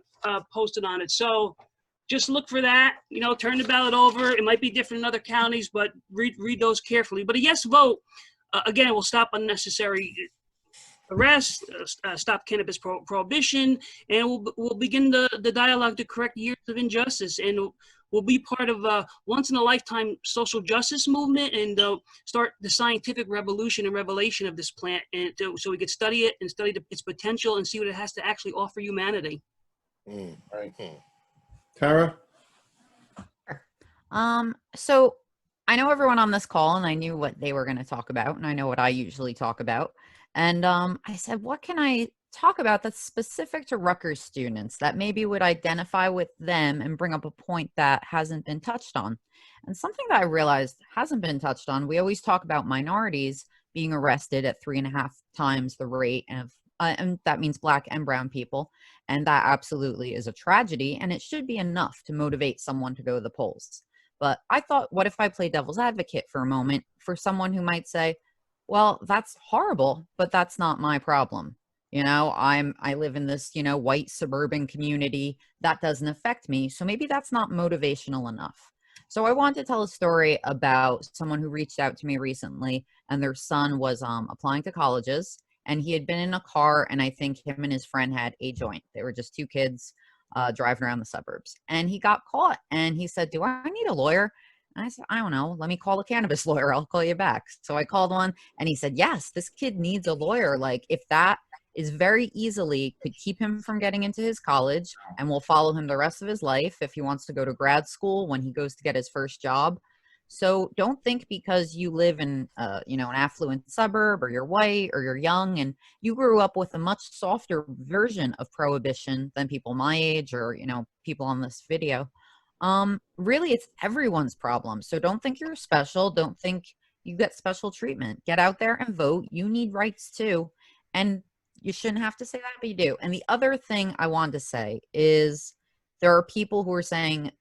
posted on it. So just look for that. You know, turn the ballot over. It might be different in other counties, but read those carefully. But a yes vote, again, will stop unnecessary arrest, stop cannabis prohibition, and we'll begin the dialogue to correct years of injustice. And we'll be part of a once-in-a-lifetime social justice movement and start the scientific revolution and revelation of this plant, and so we could study it and study its potential and see what it has to actually offer humanity. Right. Tara? So I know everyone on this call, and I knew what they were going to talk about, and I know what I usually talk about. And I said, what can I talk about that's specific to Rutgers students that maybe would identify with them and bring up a point that hasn't been touched on? And something that I realized hasn't been touched on, we always talk about minorities being arrested at 3.5 times the rate of, and that means Black and brown people. And that absolutely is a tragedy, and it should be enough to motivate someone to go to the polls. But I thought, what if I play devil's advocate for a moment for someone who might say, well, that's horrible, but that's not my problem. You know, I live in this, you know, white suburban community that doesn't affect me. So maybe that's not motivational enough. So I want to tell a story about someone who reached out to me recently, and their son was applying to colleges, and he had been in a car, and I think him and his friend had a joint. They were just two kids driving around the suburbs, and he got caught, and he said, do I need a lawyer? And I said, I don't know, let me call a cannabis lawyer. I'll call you back. So I called one, and he said, yes, this kid needs a lawyer. Like, if that is very easily could keep him from getting into his college, and will follow him the rest of his life if he wants to go to grad school when he goes to get his first job. So don't think because you live in, you know, an affluent suburb, or you're white, or you're young, and you grew up with a much softer version of prohibition than people my age, or, you know, people on this video. Really, it's everyone's problem. So don't think you're special. Don't think you get special treatment. Get out there and vote. You need rights too. And you shouldn't have to say that, but you do. And the other thing I wanted to say is there are people who are saying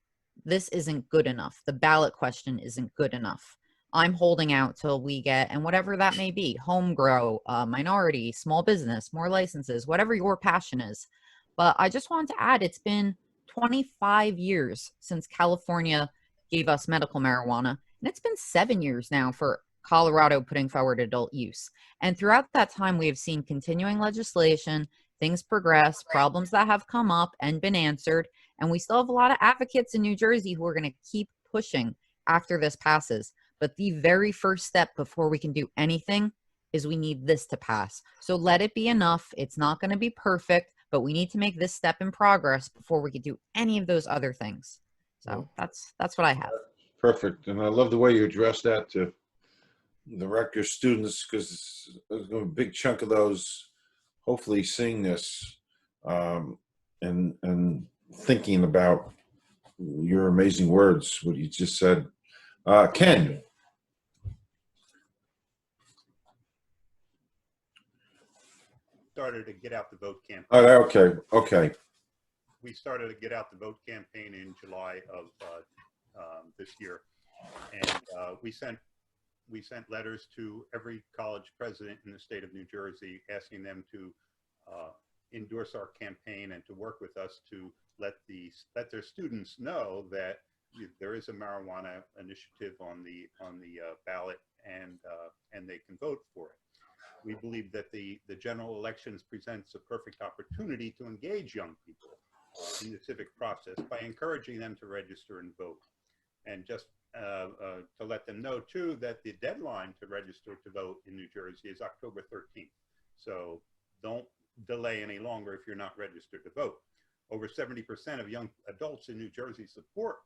this isn't good enough. The ballot question isn't good enough. I'm holding out till we get, and whatever that may be, home grow, minority, small business, more licenses, whatever your passion is. But I just wanted to add, it's been 25 years since California gave us medical marijuana, and it's been 7 years now for Colorado putting forward adult use. And throughout that time, we have seen continuing legislation, things progress, problems that have come up and been answered. And we still have a lot of advocates in New Jersey who are going to keep pushing after this passes. But the very first step before we can do anything is we need this to pass. So let it be enough. It's not going to be perfect, but we need to make this step in progress before we can do any of those other things. So that's what I have. Perfect. And I love the way you addressed that to the Rutgers students, because there's going to be a big chunk of those hopefully seeing this and thinking about your amazing words, what you just said. Ken. Started to get out the vote campaign. Okay. We started to get out the vote campaign in July of this year, and we sent letters to every college president in the state of New Jersey, asking them to endorse our campaign and to work with us to let their students know that there is a marijuana initiative on the ballot, and they can vote for it. We believe that the general elections presents a perfect opportunity to engage young people in the civic process by encouraging them to register and vote. And just to let them know too that the deadline to register to vote in New Jersey is October 13th. So don't delay any longer if you're not registered to vote. Over 70% of young adults in New Jersey support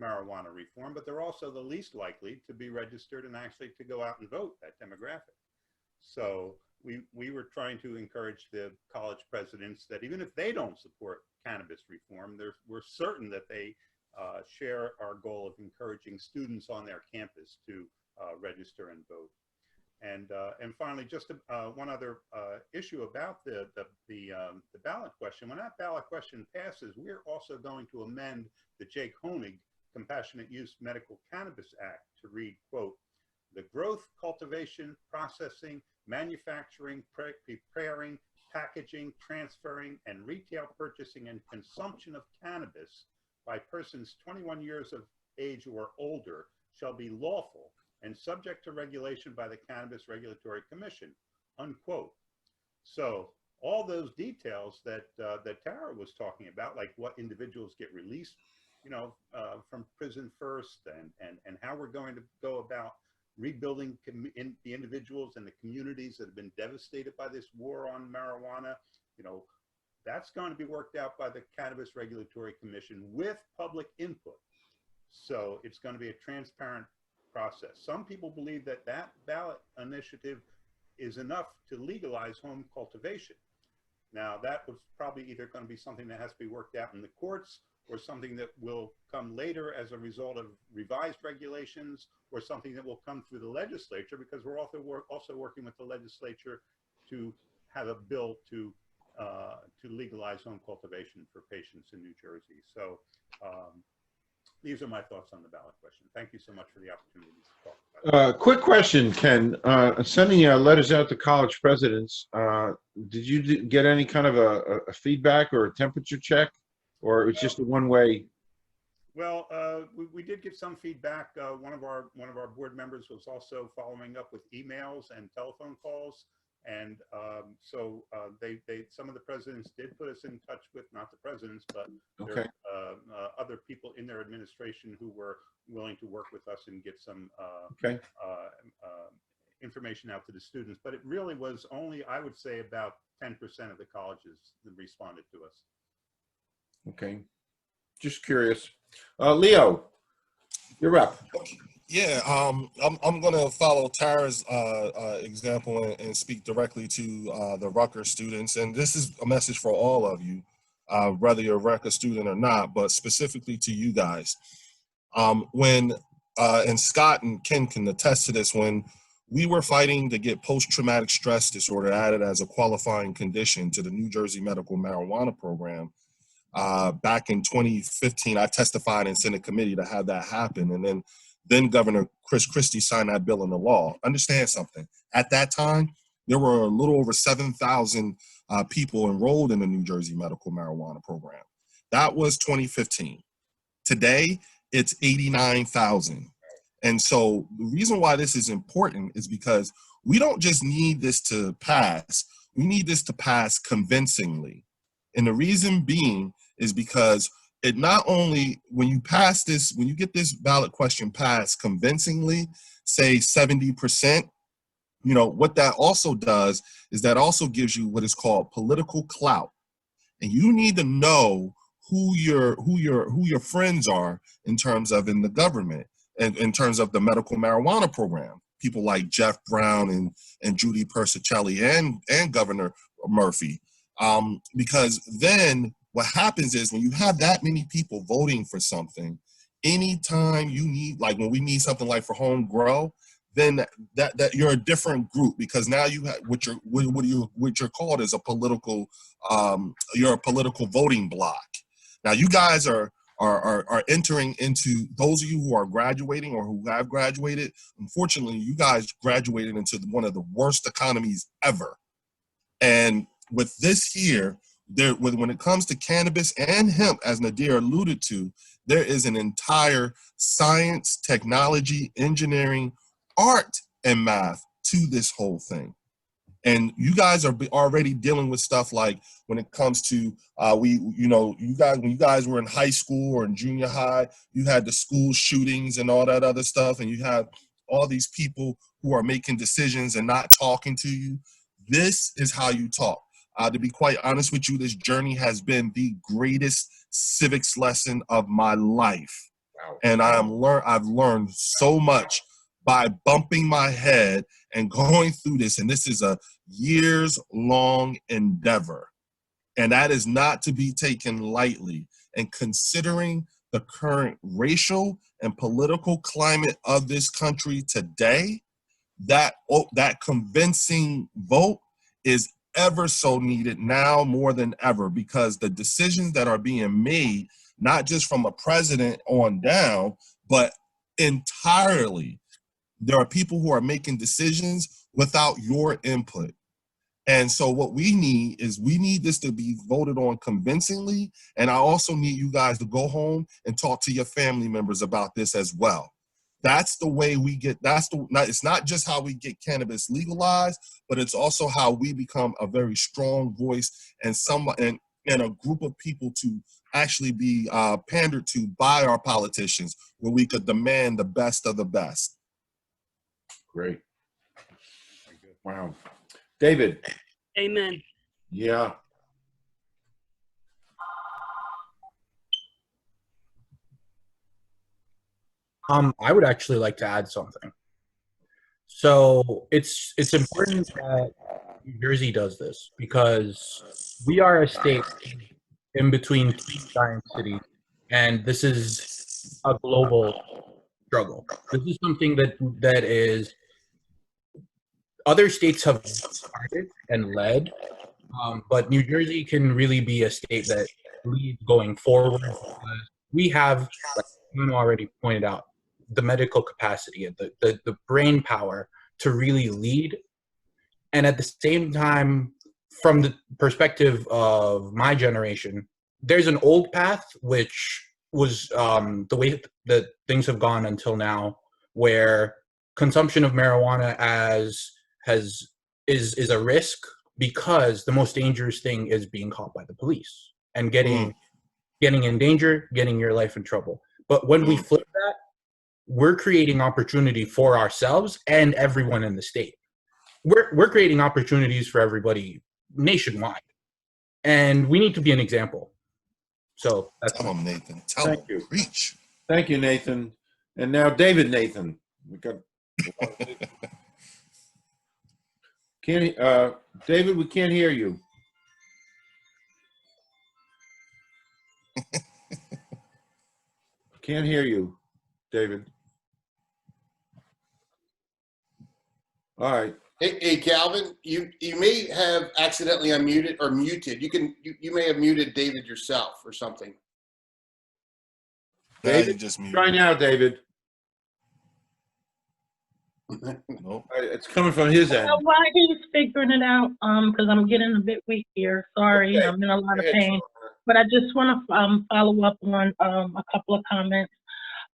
marijuana reform, but they're also the least likely to be registered and actually to go out and vote, that demographic. So we were trying to encourage the college presidents that even if they don't support cannabis reform, we're certain that they share our goal of encouraging students on their campus to register and vote. And finally, just one other issue about the ballot question. When that ballot question passes, we're also going to amend the Jake Honig Compassionate Use Medical Cannabis Act to read, quote, "The growth, cultivation, processing, manufacturing, preparing, packaging, transferring, and retail purchasing and consumption of cannabis by persons 21 years of age or older shall be lawful and subject to regulation by the Cannabis Regulatory Commission," unquote. So all those details that that Tara was talking about, like what individuals get released, you know, from prison first, and how we're going to go about rebuilding the individuals and the communities that have been devastated by this war on marijuana, you know, that's going to be worked out by the Cannabis Regulatory Commission with public input. So it's going to be a transparent process. Some people believe that that ballot initiative is enough to legalize home cultivation. Now, that was probably either going to be something that has to be worked out in the courts, or something that will come later as a result of revised regulations, or something that will come through the legislature, because we're also working with the legislature to have a bill to legalize home cultivation for patients in New Jersey. So these are my thoughts on the ballot question. Thank you so much for the opportunity to talk about it. Quick question, Ken. Sending letters out to college presidents, did you get any kind of a feedback or a temperature check, or it was just a one-way? Well, we did get some feedback. One of our board members was also following up with emails and telephone calls, and so some of the presidents did put us in touch with, not the presidents, but Okay. other people in their administration who were willing to work with us and get some Okay. information out to the students. But it really was only, I would say, about 10% of the colleges that responded to us. Okay. Just curious. Leo, you're up. Yeah, I'm gonna follow Tara's example and speak directly to the Rucker students, and this is a message for all of you, whether you're a Rucker student or not, but specifically to you guys. And Scott and Ken can attest to this, when we were fighting to get post-traumatic stress disorder added as a qualifying condition to the New Jersey medical marijuana program, back in 2015, I testified in Senate committee to have that happen. And then Governor Chris Christie signed that bill into law. Understand something. At that time, there were a little over 7,000 people enrolled in the New Jersey medical marijuana program. That was 2015. Today, it's 89,000. And so the reason why this is important is because we don't just need this to pass, we need this to pass convincingly. And the reason being is because it not only, when you pass this, when you get this ballot question passed convincingly, say 70%, you know, what that also does is that also gives you what is called political clout. And you need to know who your friends are in terms of in the government and in terms of the medical marijuana program. People like Jeff Brown and Judy Persicelli and Governor Murphy. Because then what happens is when you have that many people voting for something, anytime you need, like when we need something like for home grow, then that you're a different group, because now you have what you're called as a political, you're a political voting block. Now you guys are entering into, those of you who are graduating or who have graduated, unfortunately, you guys graduated into one of the worst economies ever. And with this here, when it comes to cannabis and hemp, as Nadir alluded to, there is an entire science, technology, engineering, art, and math to this whole thing. And you guys are already dealing with stuff like when it comes to, when you guys were in high school or in junior high, you had the school shootings and all that other stuff, and you have all these people who are making decisions and not talking to you. This is how you talk. To be quite honest with you, this journey has been the greatest civics lesson of my life. Wow. And I've learned so much by bumping my head and going through this. And this is a years-long endeavor. And that is not to be taken lightly. And considering the current racial and political climate of this country today, that convincing vote is ever so needed now more than ever, because the decisions that are being made, not just from a president on down, but entirely, there are people who are making decisions without your input. And so what we need is, we need this to be voted on convincingly. And I also need you guys to go home and talk to your family members about this as well. that's the way we get, it's not just how we get cannabis legalized, but it's also how we become a very strong voice and a group of people to actually be pandered to by our politicians, where we could demand the best of the best. Great. Wow. David. Amen. Yeah. I would actually like to add something. So it's important that New Jersey does this, because we are a state in between two giant cities, and this is a global struggle. This is something that is other states have started and led, but New Jersey can really be a state that leads going forward. We have, like you already pointed out, the medical capacity and the brain power to really lead. And at the same time, from the perspective of my generation, there's an old path, which was the way that things have gone until now, where consumption of marijuana is a risk, because the most dangerous thing is being caught by the police and getting in danger, getting your life in trouble. But when we flip that, we're creating opportunity for ourselves and everyone in the state. We're creating opportunities for everybody nationwide, and we need to be an example. So that's Tell him, Nathan. Tell him. you. Preach. Thank you, Nathan. And now David Nathan. We got David, we can't hear you. Can't hear you, David. All right. Hey, Calvin, you may have accidentally unmuted or muted. You may have muted David yourself or something. David, just muted. try now, David. Nope. It's coming from his end. While he's figuring it out, because I'm getting a bit weak here. Sorry, Okay. I'm in a lot of Go ahead, pain. But I just want to follow up on a couple of comments.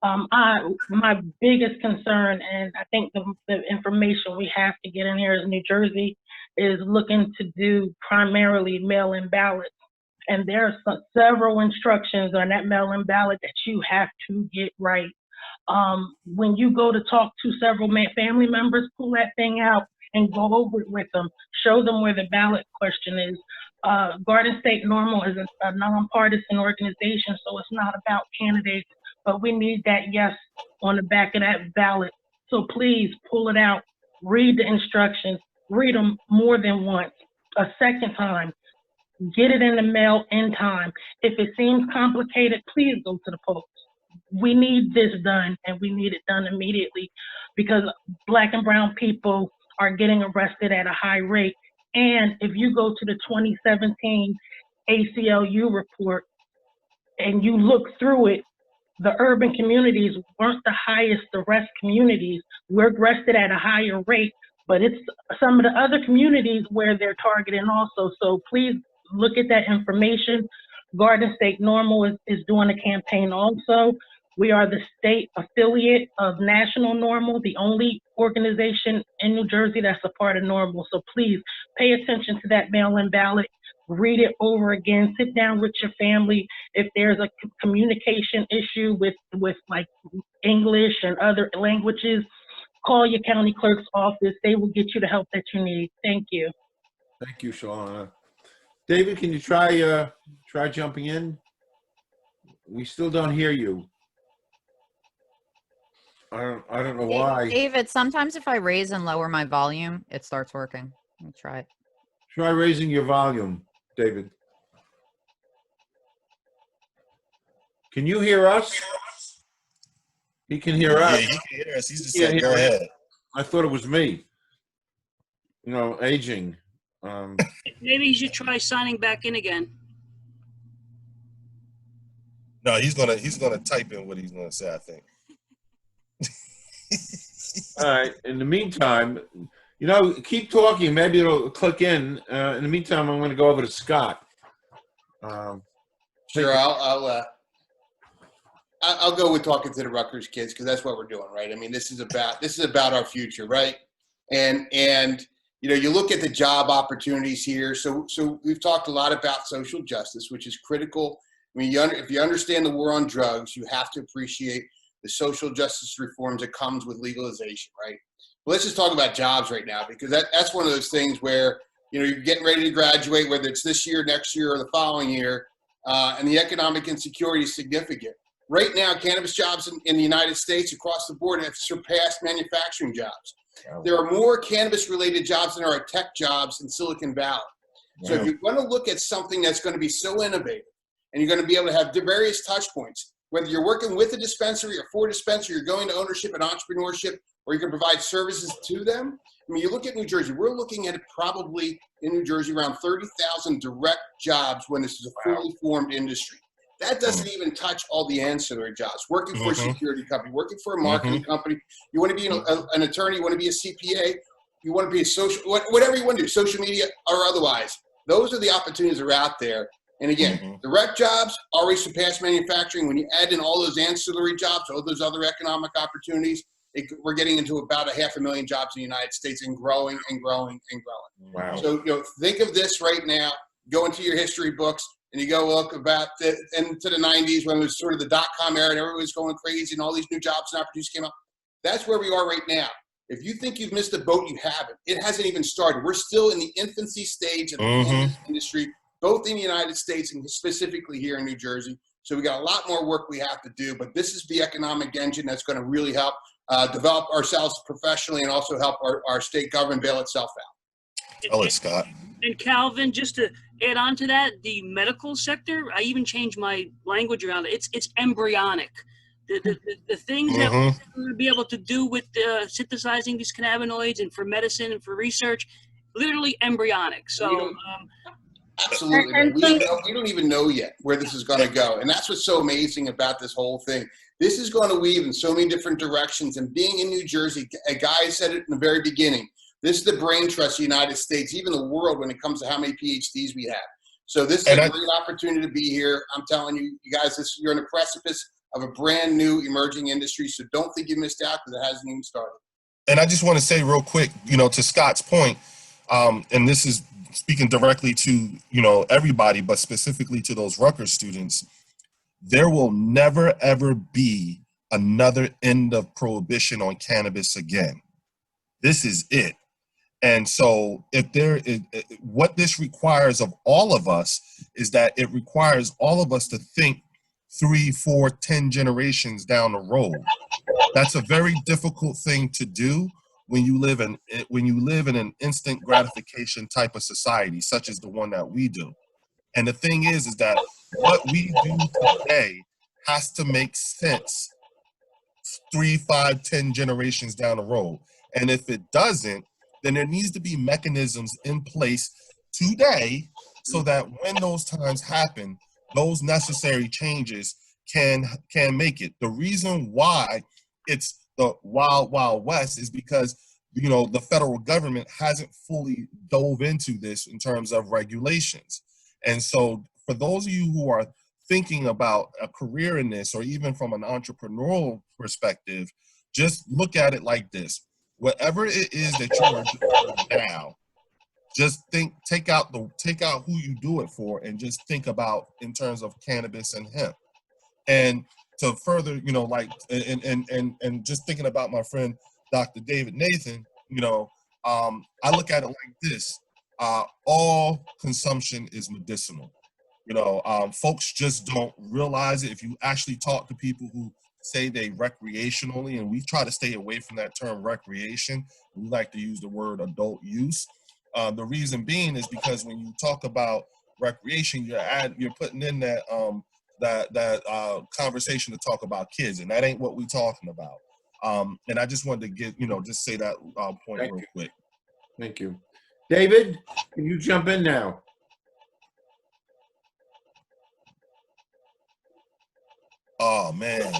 My biggest concern, and I think the information we have to get in here as New Jersey, is looking to do primarily mail-in ballots. And there are several instructions on that mail-in ballot that you have to get right. When you go to talk to several family members, pull that thing out and go over it with them. Show them where the ballot question is. Garden State Normal is a nonpartisan organization, so it's not about candidates, but we need that yes on the back of that ballot. So please pull it out, read the instructions, read them more than once, a second time, get it in the mail in time. If it seems complicated, please go to the post. We need this done, and we need it done immediately, because Black and brown people are getting arrested at a high rate. And if you go to the 2017 ACLU report and you look through it, the urban communities weren't the highest arrest communities. We're arrested at a higher rate, but it's some of the other communities where they're targeting also. So please look at that information. Garden State Normal is doing a campaign also. We are the state affiliate of National Normal, the only organization in New Jersey that's a part of Normal. So please pay attention to that mail-in ballot. Read it over again. Sit down with your family. If there's a communication issue with like English and other languages, call your county clerk's office. They will get you the help that you need. Thank you. Thank you, Charlana. David, can you try jumping in? We still don't hear you. I don't know why. David, sometimes if I raise and lower my volume, it starts working. Let me try it. Try raising your volume, David. Can you hear us? He can hear Yeah, us. he can hear us. He's just Yeah, saying, go yeah. ahead. I thought it was me. You know, aging. Maybe you should try signing back in again. No, he's gonna type in what he's gonna say, I think. All right. In the meantime, you know, keep talking. Maybe it'll click in. In the meantime, I'm going to go over to Scott. Sure, I'll I'll go with talking to the Rutgers kids because that's what we're doing, right? I mean, this is about our future, right? And you know, you look at the job opportunities here. So we've talked a lot about social justice, which is critical. I mean, if you understand the war on drugs, you have to appreciate the social justice reforms that comes with legalization, right? But let's just talk about jobs right now, because that's one of those things where, you know, you're getting ready to graduate, whether it's this year, next year, or the following year, and the economic insecurity is significant. Right now, cannabis jobs in the United States across the board have surpassed manufacturing jobs. There are more cannabis-related jobs than there are tech jobs in Silicon Valley. So if you're going to look at something that's going to be so innovative, and you're going to be able to have various touch points, whether you're working with a dispensary or for a dispensary, you're going to ownership and entrepreneurship, or you can provide services to them. I mean, you look at New Jersey, we're looking at probably in New Jersey around 30,000 direct jobs when this is a fully formed industry. That doesn't even touch all the ancillary jobs. Working for a security company, working for a marketing company. You want to be an attorney, you want to be a CPA, you want to be a social, whatever you want to do, social media or otherwise. Those are the opportunities that are out there. And again, direct jobs already surpass manufacturing. When you add in all those ancillary jobs, all those other economic opportunities, we're getting into about 500,000 jobs in the United States and growing and growing and growing. Wow. So, you know, think of this right now, go into your history books and you go look about into the 90s when it was sort of the dot-com era and everybody was going crazy and all these new jobs and opportunities came up. That's where we are right now. If you think you've missed the boat, you haven't. It hasn't even started. We're still in the infancy stage of the cannabis industry, both in the United States and specifically here in New Jersey. So we got a lot more work we have to do, but this is the economic engine that's going to really help develop ourselves professionally and also help our state government bail itself out. Tell us, Scott. And Calvin, just to add on to that, the medical sector, I even changed my language around it. It's embryonic. The things that we're going to be able to do with synthesizing these cannabinoids and for medicine and for research, literally embryonic. So absolutely, man. We don't even know yet where this is going to go, and that's what's so amazing about this whole thing. This is going to weave in so many different directions. And being in New Jersey, a guy said it in the very beginning. This is the brain trust of the United States, even the world, when it comes to how many PhDs we have. So this is a great opportunity to be here. I'm telling you, you guys, you're on the precipice of a brand new emerging industry. So don't think you missed out because it hasn't even started. And I just want to say real quick, you know, to Scott's point, and this is speaking directly to, you know, everybody, but specifically to those Rutgers students, there will never, ever be another end of prohibition on cannabis again. This is it. And so if there is, what this requires of all of us is that it requires all of us to think 3, 4, 10 generations down the road. That's a very difficult thing to do when you live in an instant gratification type of society, such as the one that we do. And the thing is that what we do today has to make sense 3, 5, 10 generations down the road. And if it doesn't, then there needs to be mechanisms in place today so that when those times happen, those necessary changes can make it. The reason why it's the wild, wild west is because, you know, the federal government hasn't fully dove into this in terms of regulations. And so for those of you who are thinking about a career in this, or even from an entrepreneurial perspective, just look at it like this. Whatever it is that you are doing now, just take out who you do it for, and just think about in terms of cannabis and hemp. And to further, you know, like, and just thinking about my friend Dr. David Nathan, you know, I look at it like this: all consumption is medicinal. You know, folks just don't realize it. If you actually talk to people who say they recreationally, and we try to stay away from that term recreation, we like to use the word adult use. The reason being is because when you talk about recreation, you're putting in that conversation to talk about kids, and that ain't what we're talking about. And I just wanted to just say that point real quick. Thank you. David, can you jump in now? Oh, man.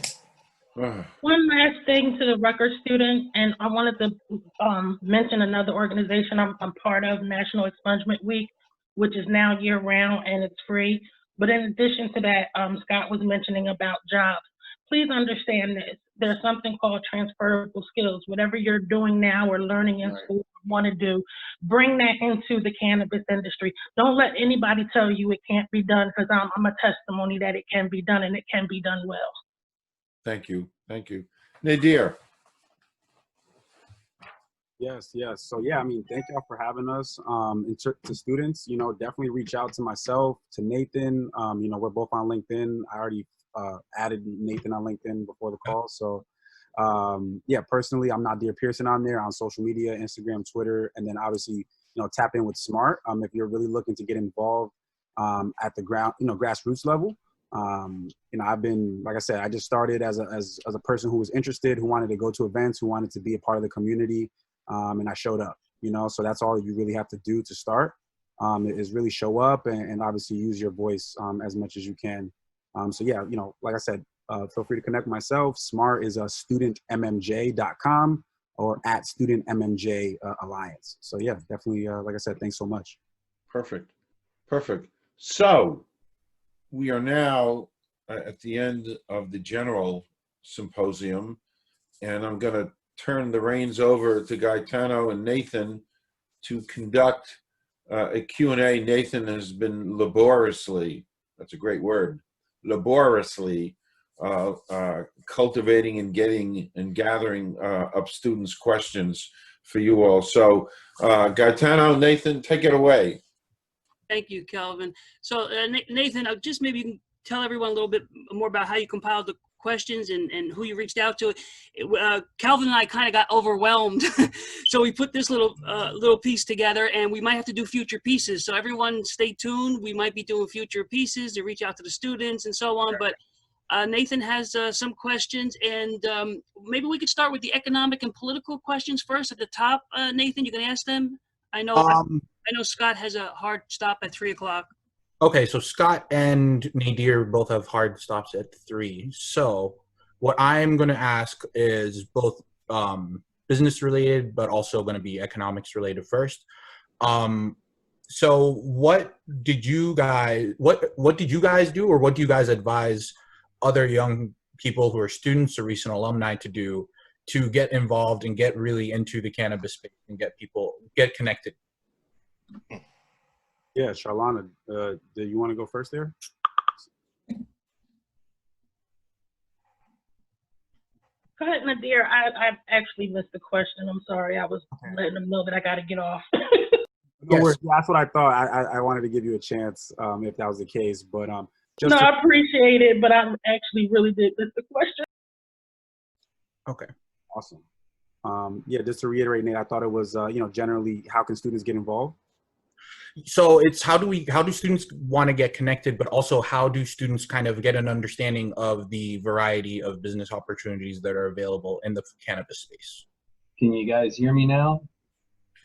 One last thing to the Rutgers students, and I wanted to mention another organization I'm part of, National Expungement Week, which is now year-round and it's free. But in addition to that, Scott was mentioning about jobs. please understand this. There's something called transferable skills. Whatever you're doing now or learning in Right. school, want to do, bring that into the cannabis industry. Don't let anybody tell you it can't be done, because I'm a testimony that it can be done, and it can be done well. Thank you. Thank you. Nadir. Yes, yes. So yeah, I mean, thank y'all for having us. And to students, you know, definitely reach out to myself, to Nathan. You know, we're both on LinkedIn. I already added Nathan on LinkedIn before the call. So yeah, personally, I'm Nadir Pearson on there on social media, Instagram, Twitter, and then obviously, you know, tap in with SMART if you're really looking to get involved at the ground, you know, grassroots level. You know, I've been, like I said, I just started as a person who was interested, who wanted to go to events, who wanted to be a part of the community. And I showed up, you know, so that's all you really have to do to start, is really show up and obviously use your voice as much as you can. So yeah, you know, like I said, feel free to connect with myself. SMART is studentmmj.com or at studentmmj alliance. So yeah, definitely, like I said, thanks so much. Perfect. Perfect. So we are now at the end of the general symposium, and I'm going to turn the reins over to Gaetano and Nathan to conduct a Q&A. Nathan has been laboriously, that's a great word, laboriously cultivating and getting and gathering up students' questions for you all. So Gaetano, Nathan, take it away. Thank you, Calvin. So Nathan, just maybe you can tell everyone a little bit more about how you compiled the questions and who you reached out to. Calvin and I kind of got overwhelmed. So we put this little piece together, and we might have to do future pieces. So everyone stay tuned. We might be doing future pieces to reach out to the students and so on. But Nathan has some questions, and maybe we could start with the economic and political questions first at the top. Nathan, you can ask them. I know Scott has a hard stop at 3 o'clock. Okay, so Scott and Nadir both have hard stops at 3. So what I'm going to ask is both business related, but also going to be economics related first. So what did you guys do, or what do you guys advise other young people who are students or recent alumni to do to get involved and get really into the cannabis space and get connected? Yeah, Charlana, do you want to go first there? Go ahead, Nadir. I actually missed the question. I'm sorry. I was letting them know that I got to get off. No worries. That's what I thought. I wanted to give you a chance if that was the case, but just no, I appreciate it, but I actually really did miss the question. Okay, awesome. Yeah, just to reiterate, Nate, I thought it was generally how can students get involved? So it's how do students want to get connected, but also how do students kind of get an understanding of the variety of business opportunities that are available in the cannabis space? Can you guys hear me now?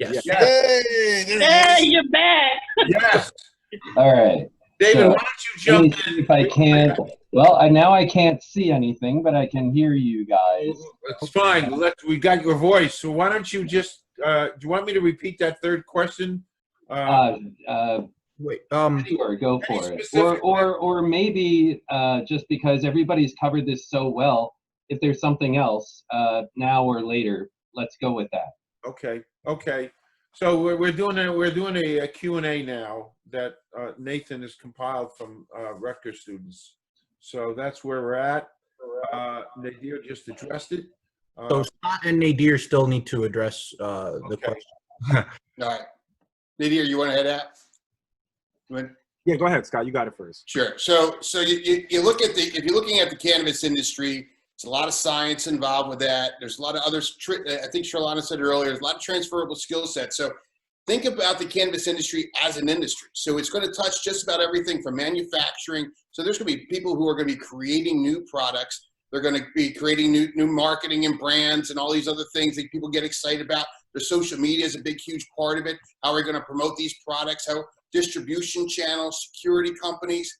Yes. Yes. Hey, you're back. Yes. All right. David, So, why don't you jump let me in? see if I can't. Well, now I can't see anything, but I can hear you guys. It's fine. We got your voice. So why don't you just, do you want me to repeat that third question? Wait. Sure, go any for it. specific- Or maybe just because everybody's covered this so well, if there's something else now or later, let's go with that. Okay. Okay. So we're doing a Q&A now that Nathan has compiled from Rutgers students. So that's where we're at. Nadir just addressed it. So Scott and Nadir still need to address the question. All right. Nadir, you want to head out? Yeah, go ahead, Scott. You got it first. Sure. So you look at if you're looking at the cannabis industry, there's a lot of science involved with that. There's a lot of others. I think Charlana said earlier, there's a lot of transferable skill sets. So think about the cannabis industry as an industry. So it's going to touch just about everything from manufacturing. So there's going to be people who are going to be creating new products. They're going to be creating new marketing and brands and all these other things that people get excited about. The social media is a big, huge part of it. How are we going to promote these products? How distribution channels, security companies.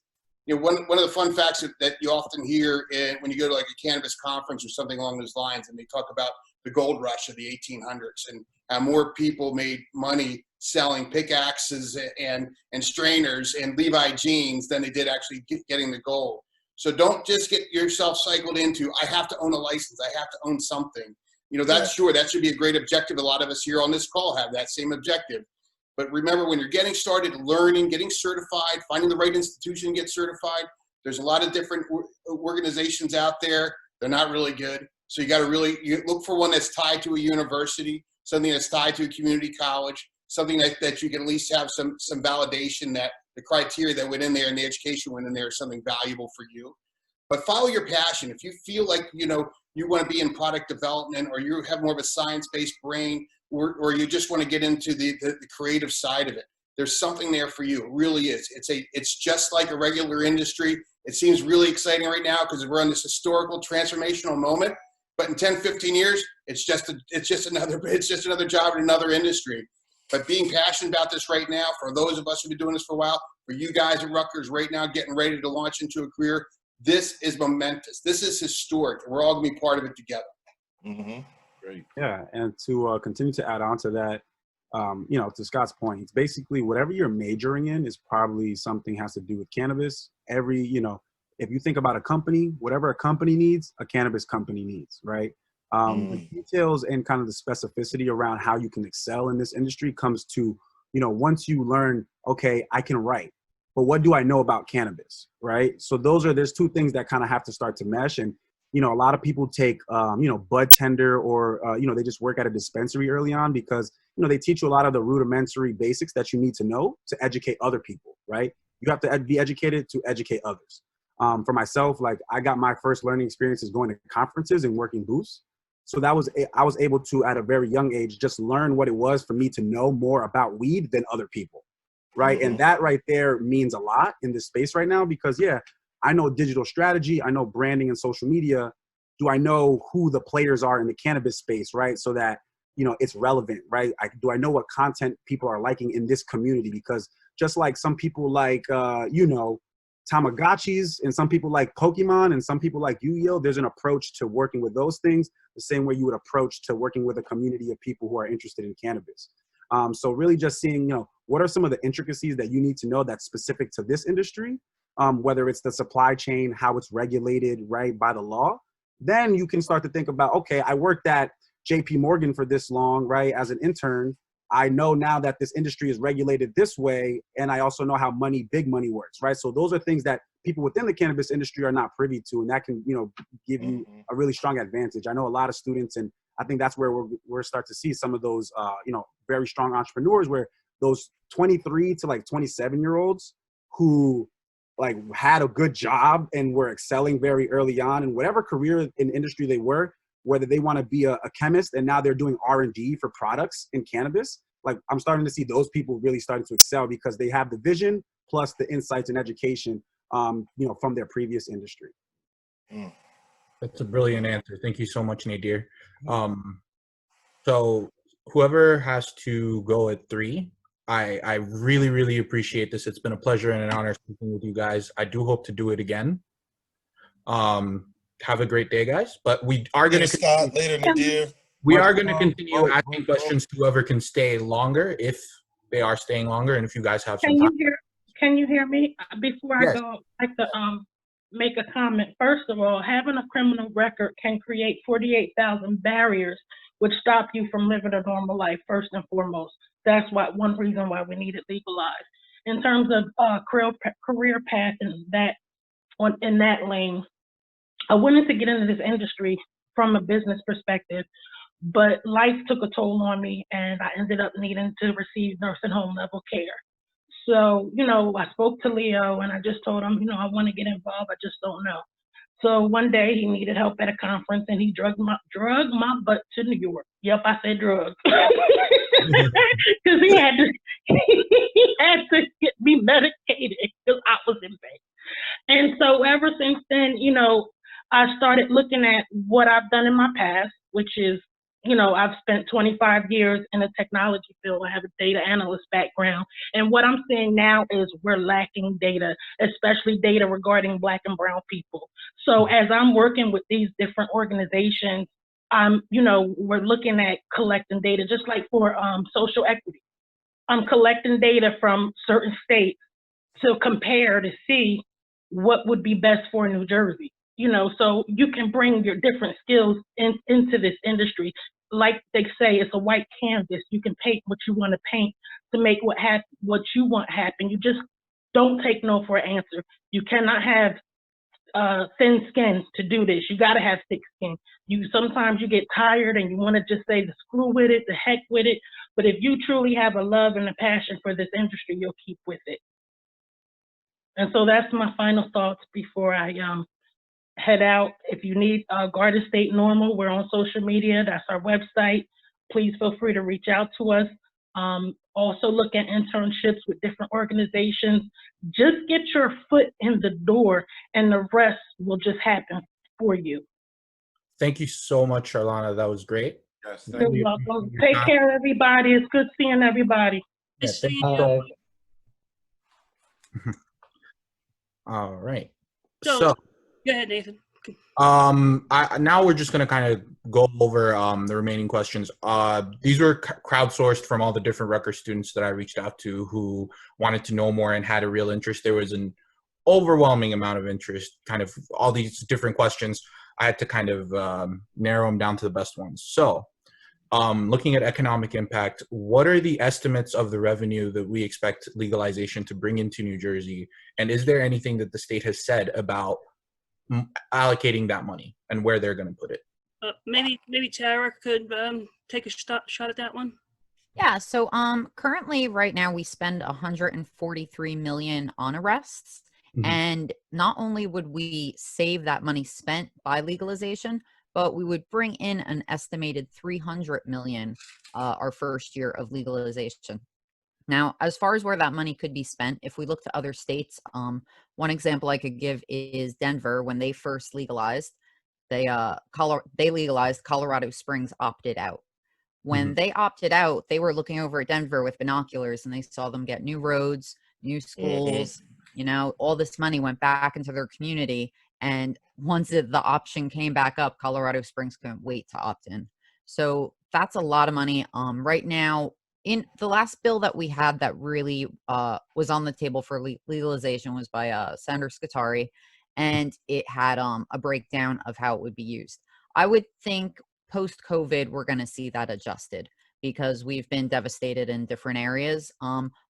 You know, one of the fun facts that you often hear when you go to like a cannabis conference or something along those lines, and they talk about the gold rush of the 1800s and how more people made money selling pickaxes and strainers and Levi jeans than they did actually getting the gold. So don't just get yourself cycled into, I have to own a license, I have to own something. You know, that's sure, that should be a great objective. A lot of us here on this call have that same objective. But remember, when you're getting started, learning, getting certified, finding the right institution to get certified, there's a lot of different organizations out there. They're not really good. So you got to really look for one that's tied to a university, something that's tied to a community college, something that you can at least have some validation that the criteria that went in there and the education went in there is something valuable for you. But follow your passion. If you feel like, you know, you want to be in product development, or you have more of a science-based brain, or you just want to get into the creative side of it, there's something there for you. It really is. It's just like a regular industry. It seems really exciting right now because we're on this historical transformational moment. But in 10, 15 years, it's just another job in another industry. But being passionate about this right now, for those of us who've been doing this for a while, for you guys at Rutgers right now getting ready to launch into a career, this is momentous. This is historic. We're all going to be part of it together. Mm-hmm. Great. Yeah, and to continue to add on to that, you know, to Scott's point, it's basically whatever you're majoring in is probably something has to do with cannabis. You know, if you think about a company, whatever a company needs, a cannabis company needs, right? The details and kind of the specificity around how you can excel in this industry comes to, you know, once you learn, okay, I can write, but what do I know about cannabis, right? So there's two things that kind of have to start to mesh. And, you know, a lot of people take, you know, bud tender or, you know, they just work at a dispensary early on because, you know, they teach you a lot of the rudimentary basics that you need to know to educate other people, right? You have to be educated to educate others. For myself, like I got my first learning experiences going to conferences and working booths. So I was able to, at a very young age, just learn what it was for me to know more about weed than other people, right? And that right there means a lot in this space right now because, yeah, I know digital strategy, I know branding and social media. Do I know who the players are in the cannabis space, right? So that, you know, it's relevant, right? Do I know what content people are liking in this community? Because just like some people like, you know, Tamagotchis, and some people like Pokemon, and some people like Yu-Gi-Oh! There's an approach to working with those things the same way you would approach to working with a community of people who are interested in cannabis. So really just seeing, you know, what are some of the intricacies that you need to know that's specific to this industry, whether it's the supply chain, how it's regulated, right, by the law. Then you can start to think about, okay, I worked at JP Morgan for this long, right, as an intern. I know now that this industry is regulated this way, and I also know how big money works, right? So those are things that people within the cannabis industry are not privy to, and that can, you know, give you a really strong advantage. I know a lot of students, and I think that's where we're starting to see some of those, you know, very strong entrepreneurs, where those 23 to like 27-year-olds who like had a good job and were excelling very early on in whatever career in industry they were, whether they want to be a chemist and now they're doing R&D for products in cannabis. Like I'm starting to see those people really starting to excel because they have the vision plus the insights and education, you know, from their previous industry. That's a brilliant answer. Thank you so much, Nadir. So whoever has to go at 3, I really, really appreciate this. It's been a pleasure and an honor speaking with you guys. I do hope to do it again. Have a great day, guys. But we are going to Scott, later, Nadir. We are going to continue asking questions to whoever can stay longer, if they are staying longer, and if you guys have some time. Can you hear me? Before Yes. I go, I'd like to make a comment. First of all, having a criminal record can create 48,000 barriers which stop you from living a normal life, first and foremost. That's one reason why we need it legalized. In terms of career path in that lane, I wanted to get into this industry from a business perspective, but life took a toll on me and I ended up needing to receive nursing home level care. So, you know, I spoke to Leo and I just told him, you know, I want to get involved, I just don't know. So one day he needed help at a conference and he drugged my butt to New York. Yep, I said drugs. Because he had to get me medicated because I was in pain. And so ever since then, you know, I started looking at what I've done in my past, which is, you know, I've spent 25 years in the technology field. I have a data analyst background. And what I'm seeing now is we're lacking data, especially data regarding Black and brown people. So as I'm working with these different organizations, you know, we're looking at collecting data, just like for social equity. I'm collecting data from certain states to compare to see what would be best for New Jersey. You know, so you can bring your different skills into this industry. Like they say, it's a white canvas. You can paint what you want to paint to make what you want happen. You just don't take no for an answer. You cannot have thin skin to do this. You got to have thick skin. Sometimes you get tired and you want to just say, the screw with it, the heck with it. But if you truly have a love and a passion for this industry, you'll keep with it. And so that's my final thoughts before I head out. If you need Garden State Normal, we're on social media. That's our website. Please feel free to reach out to us. Also look at internships with different organizations. Just get your foot in the door and the rest will just happen for you. Thank you so much, Charlana. That was great. Yes, You're welcome. Take care, everybody. It's good seeing everybody. Yeah, Nice thank seeing you. you. All right. So, So, go ahead, Nathan. now we're just going to kind of go over the remaining questions. These were crowdsourced from all the different Rutgers students that I reached out to who wanted to know more and had a real interest. There was an overwhelming amount of interest, kind of all these different questions. I had to kind of narrow them down to the best ones. So, looking at economic impact, what are the estimates of the revenue that we expect legalization to bring into New Jersey? And is there anything that the state has said about allocating that money and where they're going to put it? Maybe Tara could take a shot at that one. Yeah, so currently right now we spend 143 million on arrests. And not only would we save that money spent by legalization, but we would bring in an estimated 300 million our first year of legalization. Now, as far as where that money could be spent, if we look to other states, one example I could give is Denver. When they first legalized, they legalized, Colorado Springs opted out. When they opted out, they were looking over at Denver with binoculars and they saw them get new roads, new schools, you know, all this money went back into their community. And once the option came back up, Colorado Springs couldn't wait to opt in. So that's a lot of money. Right now, in the last bill that we had that really was on the table for legalization was by Senator Scutari, and it had a breakdown of how it would be used. I would think post-COVID, we're going to see that adjusted because we've been devastated in different areas.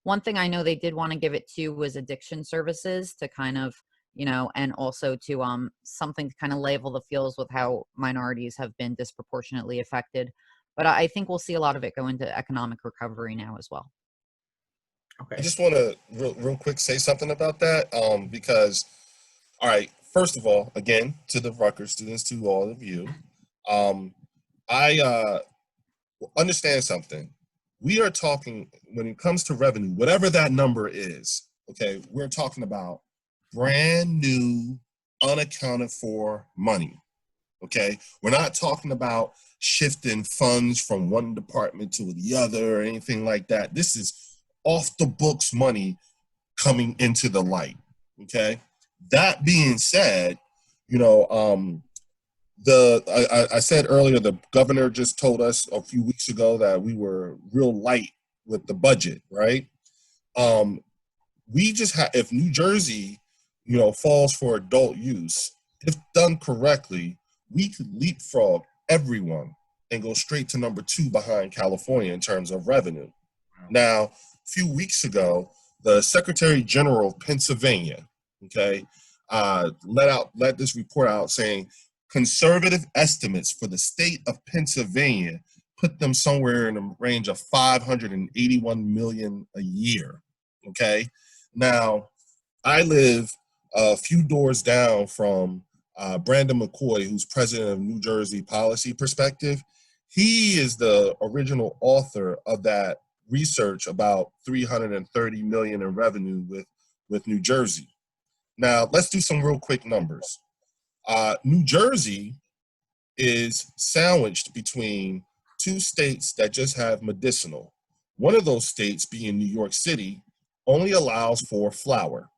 One thing I know they did want to give it to was addiction services to kind of, you know, and also to something to kind of level the fields with how minorities have been disproportionately affected. But I think we'll see a lot of it go into economic recovery now as well. Okay. I just want to real quick say something about that because, all right, first of all, again, to the Rutgers students, to all of you, I understand something. We are talking, when it comes to revenue, whatever that number is, okay, we're talking about brand new, unaccounted for money, okay? We're not talking about shifting funds from one department to the other or anything like that. This is off the books money coming into the light, okay? That being said, you know, I said earlier, the governor just told us a few weeks ago that we were real light with the budget, right? We just have, if New Jersey, you know, falls for adult use, if done correctly, we could leapfrog everyone and go straight to number 2 behind California in terms of revenue. Now, a few weeks ago, the Secretary General of Pennsylvania, okay, let this report out saying conservative estimates for the state of Pennsylvania put them somewhere in the range of 581 million a year, okay? Now, I live a few doors down from Brandon McCoy, who's president of New Jersey Policy Perspective. He is the original author of that research about 330 million in revenue with New Jersey. Now, let's do some real quick numbers. New Jersey is sandwiched between 2 states that just have medicinal. One of those states, being New York City, only allows for flower.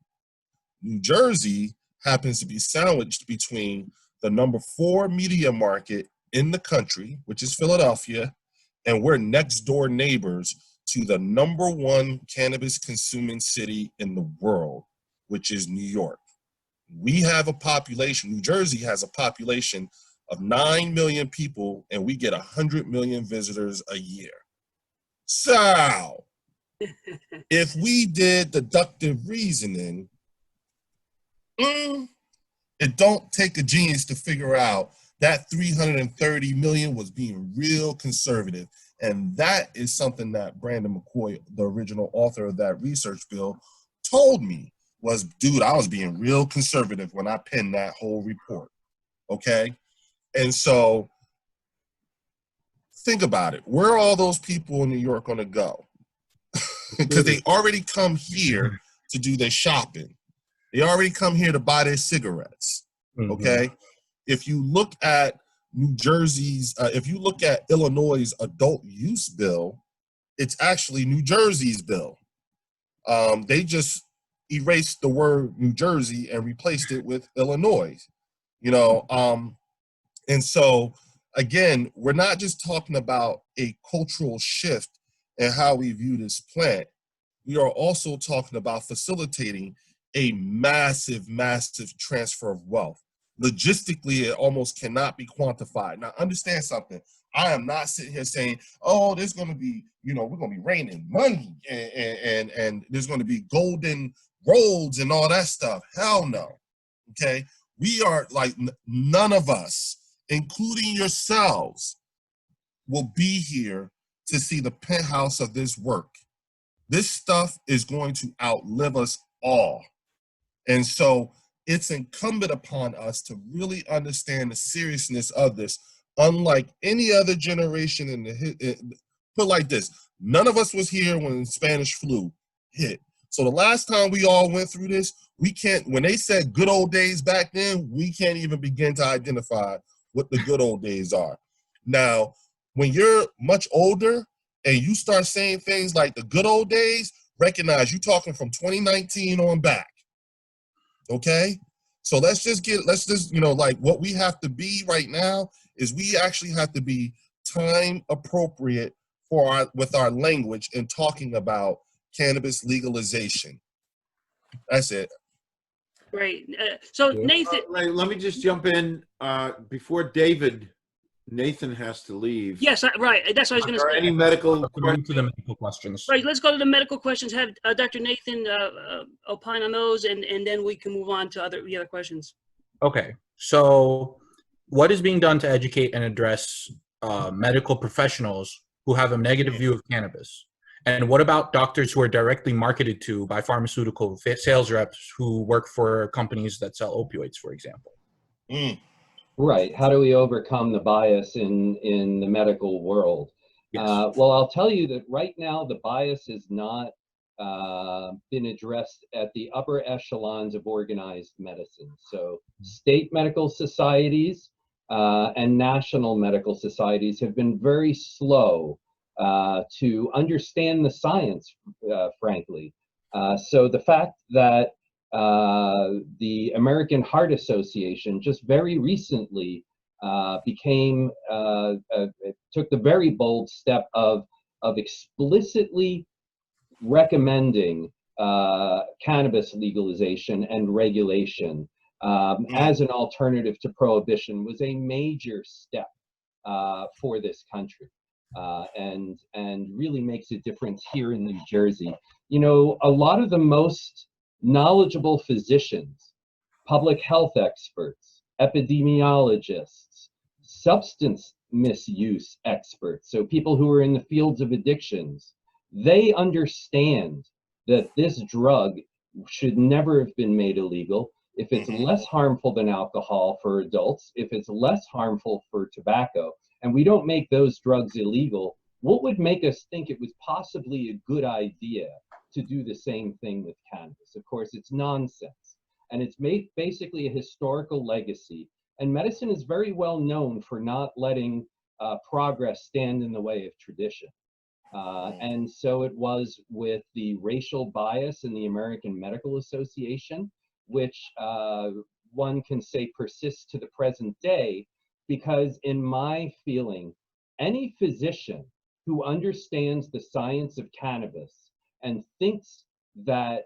New Jersey happens to be sandwiched between the number 4 media market in the country, which is Philadelphia, and we're next door neighbors to the number 1 cannabis consuming city in the world, which is New York. We have a population, New Jersey has a population of 9 million people, and we get 100 million visitors a year. So, if we did deductive reasoning, it don't take a genius to figure out that 330 million was being real conservative. And that is something that Brandon McCoy, the original author of that research bill, told me was, dude, I was being real conservative when I penned that whole report, okay? And so think about it. Where are all those people in New York going to go? Because they already come here to do their shopping. They already come here to buy their cigarettes, okay? If you look at New Jersey's, if you look at Illinois' adult use bill, it's actually New Jersey's bill. They just erased the word New Jersey and replaced it with Illinois, you know? And so, again, we're not just talking about a cultural shift in how we view this plant. We are also talking about facilitating a massive, massive transfer of wealth. Logistically, it almost cannot be quantified. Now, understand something. I am not sitting here saying, oh, there's going to be, you know, we're going to be raining money and there's going to be golden roads and all that stuff. Hell no. Okay. We are like, none of us, including yourselves, will be here to see the penthouse of this work. This stuff is going to outlive us all. And so it's incumbent upon us to really understand the seriousness of this. Unlike any other generation in the put like this, none of us was here when Spanish flu hit. So the last time we all went through this, we can't, when they said good old days back then, we can't even begin to identify what the good old days are. Now, when you're much older and you start saying things like the good old days, recognize you're talking from 2019 on back. Okay? So let's just, you know, like what we have to be right now is we actually have to be time appropriate for with our language in talking about cannabis legalization. That's it. Great. So Nathan. Let me just jump in before David. Nathan has to leave. Yes, right. That's what I was going to say. Any medical questions? To the medical questions. Right. Let's go to the medical questions. Have Dr. Nathan opine on those, and then we can move on to the other questions. Okay. So, what is being done to educate and address medical professionals who have a negative view of cannabis? And what about doctors who are directly marketed to by pharmaceutical sales reps who work for companies that sell opioids, for example? Right. How do we overcome the bias in the medical world? Yes. Well, I'll tell you that right now the bias has not been addressed at the upper echelons of organized medicine. So state medical societies and national medical societies have been very slow to understand the science, frankly. So the fact that the American Heart Association just very recently took the very bold step of explicitly recommending cannabis legalization and regulation as an alternative to prohibition was a major step for this country. And really makes a difference here in New Jersey. You know, a lot of the most knowledgeable physicians, public health experts, epidemiologists, substance misuse experts, so people who are in the fields of addictions, they understand that this drug should never have been made illegal. If it's less harmful than alcohol for adults, if it's less harmful for tobacco, and we don't make those drugs illegal, what would make us think it was possibly a good idea to do the same thing with cannabis? Of course, it's nonsense. And it's basically a historical legacy. And medicine is very well known for not letting progress stand in the way of tradition. And so it was with the racial bias in the American Medical Association, which one can say persists to the present day, because in my feeling, any physician who understands the science of cannabis and thinks that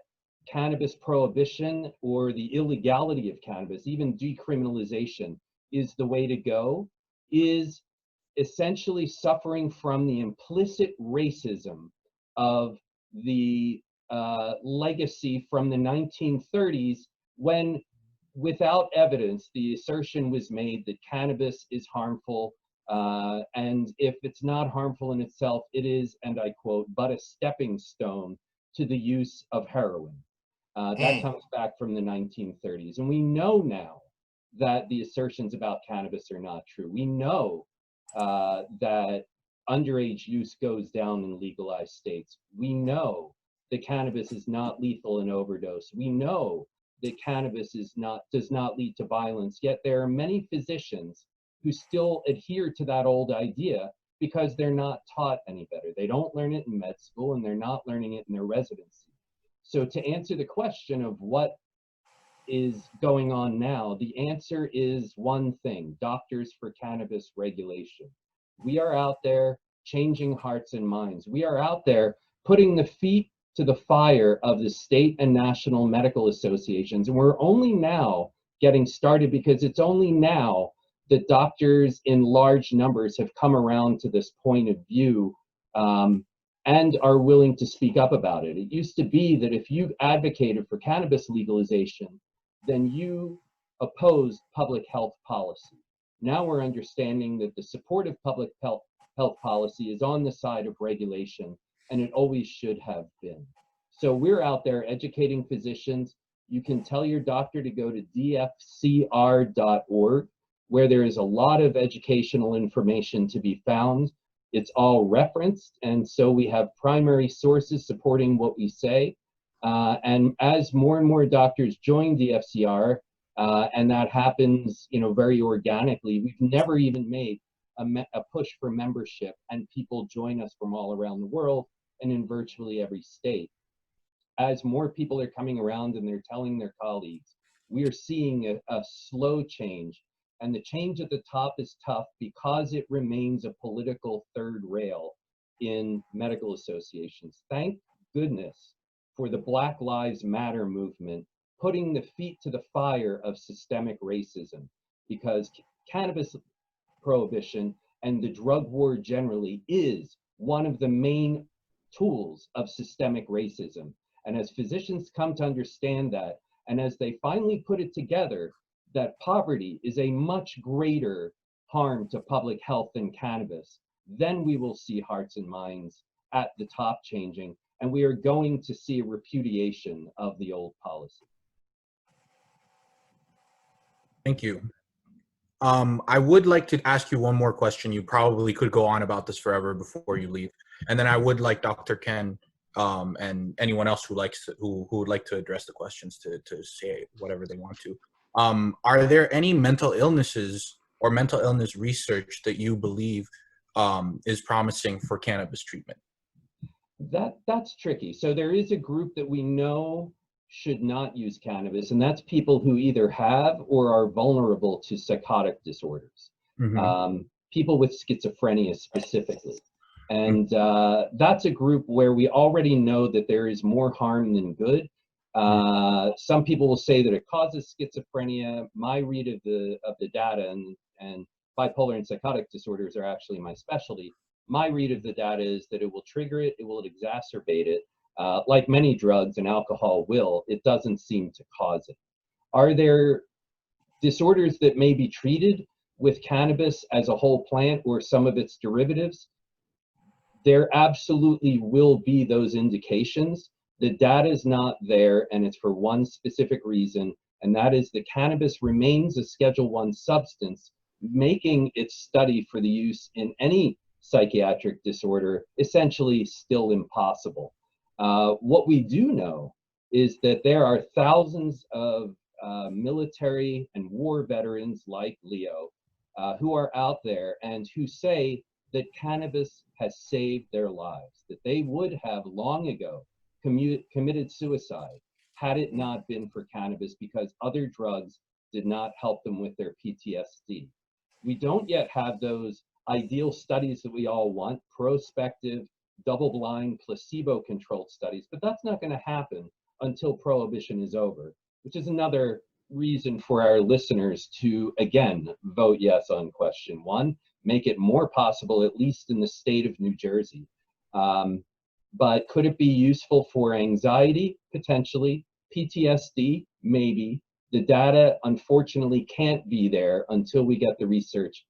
cannabis prohibition or the illegality of cannabis, even decriminalization, is the way to go, is essentially suffering from the implicit racism of the legacy from the 1930s, when, without evidence, the assertion was made that cannabis is harmful, and if it's not harmful in itself, it is, and I quote, but a stepping stone to the use of heroin. That comes back from the 1930s. And we know now that the assertions about cannabis are not true. We know that underage use goes down in legalized states. We know that cannabis is not lethal in overdose. We know that cannabis does not lead to violence. Yet there are many physicians who still adhere to that old idea because they're not taught any better. They don't learn it in med school, and they're not learning it in their residency. So to answer the question of what is going on now, the answer is one thing: Doctors for Cannabis Regulation. We are out there changing hearts and minds. We are out there putting the feet to the fire of the state and national medical associations. And we're only now getting started, because it's only now that doctors in large numbers have come around to this point of view and are willing to speak up about it. It used to be that if you advocated for cannabis legalization, then you opposed public health policy. Now we're understanding that the support of public health policy is on the side of regulation, and it always should have been. So we're out there educating physicians. You can tell your doctor to go to dfcr.org, where there is a lot of educational information to be found. It's all referenced, and so we have primary sources supporting what we say. And as more and more doctors join DFCR, and that happens, very organically, we've never even made a push for membership, and people join us from all around the world and in virtually every state. As more people are coming around and they're telling their colleagues, we are seeing a slow change. And the change at the top is tough because it remains a political third rail in medical associations. Thank goodness for the Black Lives Matter movement putting the feet to the fire of systemic racism, because cannabis prohibition and the drug war generally is one of the main tools of systemic racism. And as physicians come to understand that, and as they finally put it together, that poverty is a much greater harm to public health than cannabis, then we will see hearts and minds at the top changing, and we are going to see a repudiation of the old policy. Thank you. I would like to ask you one more question. You probably could go on about this forever before you leave. And then I would like Dr. Ken and anyone else who would like to address the questions to say whatever they want to. Are there any mental illnesses or mental illness research that you believe is promising for cannabis treatment? That's tricky. So there is a group that we know should not use cannabis, and that's people who either have or are vulnerable to psychotic disorders. People with schizophrenia specifically. And that's a group where we already know that there is more harm than good. Some people will say that it causes schizophrenia. My read of the data, and bipolar and psychotic disorders are actually my specialty. My read of the data is that it will trigger it, it will exacerbate it. Like many drugs, and alcohol will, it doesn't seem to cause it. Are there disorders that may be treated with cannabis as a whole plant or some of its derivatives? There absolutely will be those indications. The data is not there, and it's for one specific reason, and that is that cannabis remains a Schedule I substance, making its study for the use in any psychiatric disorder essentially still impossible. What we do know is that there are thousands of military and war veterans like Leo who are out there and who say that cannabis has saved their lives, that they would have long ago committed suicide had it not been for cannabis, because other drugs did not help them with their PTSD. We don't yet have those ideal studies that we all want, prospective, double-blind, placebo-controlled studies, but that's not going to happen until prohibition is over, which is another reason for our listeners to, again, vote yes on question 1, make it more possible, at least in the state of New Jersey. But could it be useful for anxiety? Potentially. PTSD? Maybe. The data, unfortunately, can't be there until we get the research.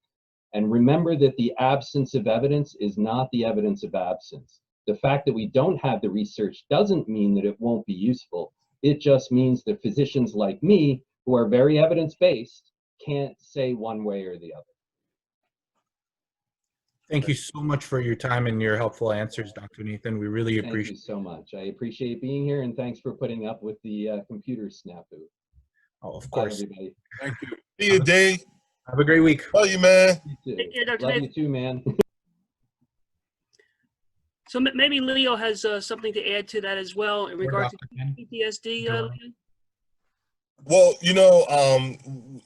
And remember that the absence of evidence is not the evidence of absence. The fact that we don't have the research doesn't mean that it won't be useful. It just means that physicians like me, who are very evidence-based, can't say one way or the other. Thank you so much for your time and your helpful answers, Dr. Nathan. We really Thank appreciate you so much. I appreciate being here, and thanks for putting up with the computer snafu. Oh, of Bye, course. everybody. Thank you. See you, Dave. Have a great week. Love you, man. You too. Take care, Dr. Love you Nathan. too, man. So maybe Leo has something to add to that as well in regard to Dr. Ken. PTSD. Go on. Leo? Well,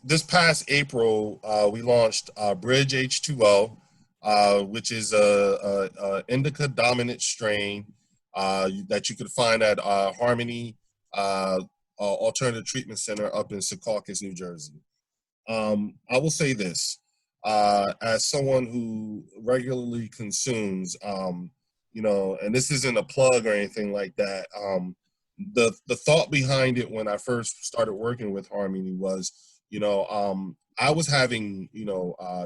this past April, we launched Bridge H2O, which is a indica dominant strain that you could find at Harmony Alternative Treatment Center up in Secaucus, New Jersey. I will say this, as someone who regularly consumes, and this isn't a plug or anything like that. The thought behind it when I first started working with Harmony was, I was having,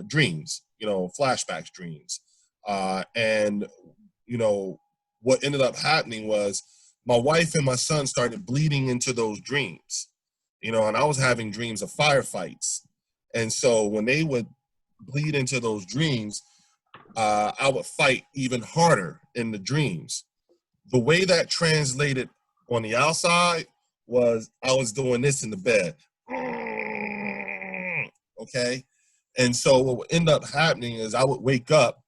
dreams, flashbacks dreams. And what ended up happening was my wife and my son started bleeding into those dreams, and I was having dreams of firefights. And so when they would bleed into those dreams, I would fight even harder in the dreams. The way that translated on the outside was I was doing this in the bed. Okay? And so what would end up happening is I would wake up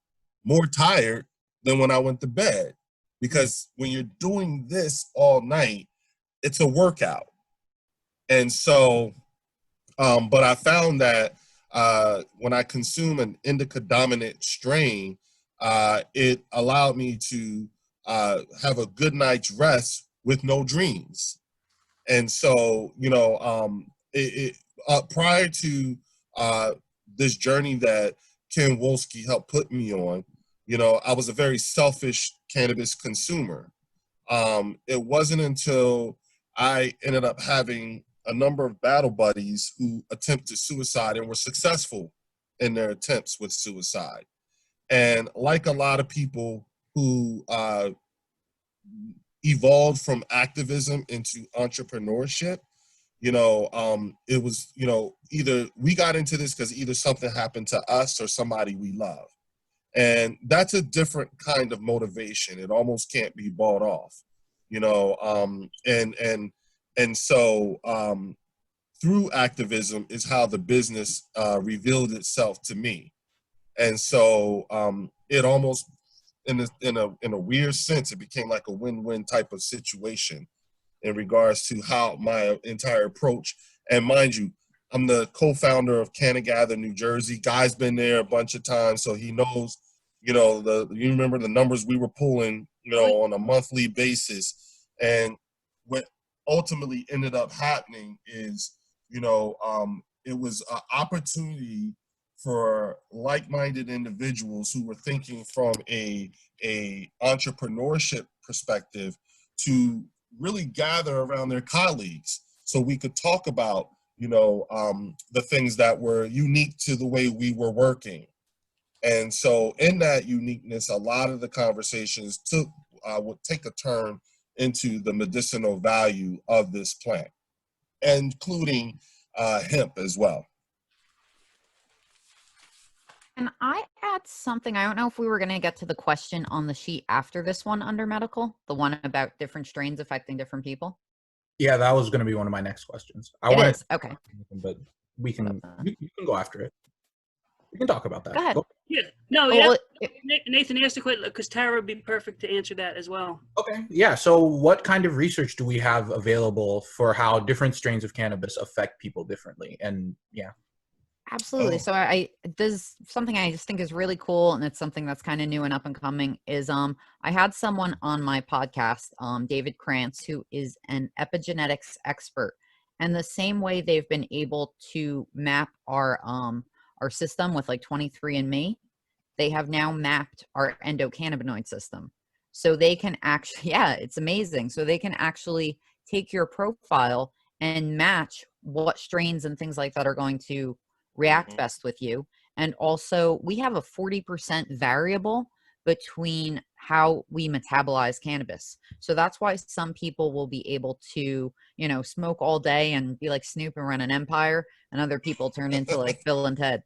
more tired than when I went to bed. Because when you're doing this all night, it's a workout. And so, but I found that when I consume an indica dominant strain, it allowed me to have a good night's rest with no dreams. And so, prior to this journey that Ken Wolski helped put me on, I was a very selfish cannabis consumer. It wasn't until I ended up having a number of battle buddies who attempted suicide and were successful in their attempts with suicide. And like a lot of people who evolved from activism into entrepreneurship, it was, either we got into this because either something happened to us or somebody we love. And that's a different kind of motivation. It almost can't be bought off, and so through activism is how the business revealed itself to me. And so it almost, in a weird sense, it became like a win-win type of situation in regards to how my entire approach. And mind you, I'm the co-founder of CannaGather New Jersey. Guy's been there a bunch of times, so he knows, you remember the numbers we were pulling, on a monthly basis. And what ultimately ended up happening is, it was an opportunity for like-minded individuals who were thinking from a entrepreneurship perspective to really gather around their colleagues so we could talk about, the things that were unique to the way we were working. And so in that uniqueness, a lot of the conversations would take a turn into the medicinal value of this plant, including hemp as well. Can I add something? I don't know if we were going to get to the question on the sheet after this one under medical, the one about different strains affecting different people. Yeah, that was going to be one of my next questions. It is. Okay. But we can go after it. We can talk about that. Go ahead. Yeah. No, Well, yeah. Nathan asked a question because Tara would be perfect to answer that as well. Okay. Yeah. So what kind of research do we have available for how different strains of cannabis affect people differently? And yeah. Absolutely. Oh. So there's something I just think is really cool, and it's something that's kind of new and up and coming. Is I had someone on my podcast, David Krantz, who is an epigenetics expert, and the same way they've been able to map our system with like 23andMe, they have now mapped our endocannabinoid system, so they can actually, yeah, it's amazing. So they can actually take your profile and match what strains and things like that are going to react best with you. And also, we have a 40% variable between how we metabolize cannabis. So that's why some people will be able to, smoke all day and be like Snoop and run an empire, and other people turn into like Bill and Ted,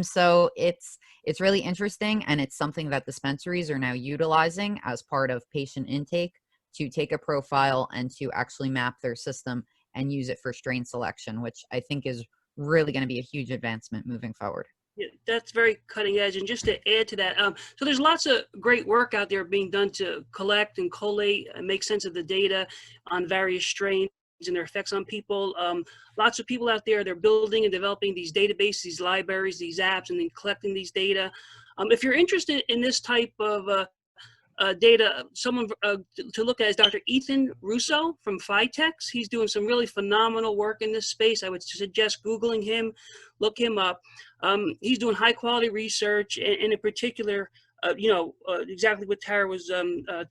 So it's really interesting, and it's something that dispensaries are now utilizing as part of patient intake to take a profile and to actually map their system and use it for strain selection, which I think is really going to be a huge advancement moving forward. Yeah, that's very cutting edge. And just to add to that, so there's lots of great work out there being done to collect and collate and make sense of the data on various strains and their effects on people. Lots of people out there, they're building and developing these databases, these libraries, these apps, and then collecting these data. If you're interested in this type of data, someone to look at is Dr. Ethan Russo from Phytex. He's doing some really phenomenal work in this space. I would suggest Googling him, look him up. He's doing high quality research, and in particular, exactly what Tara was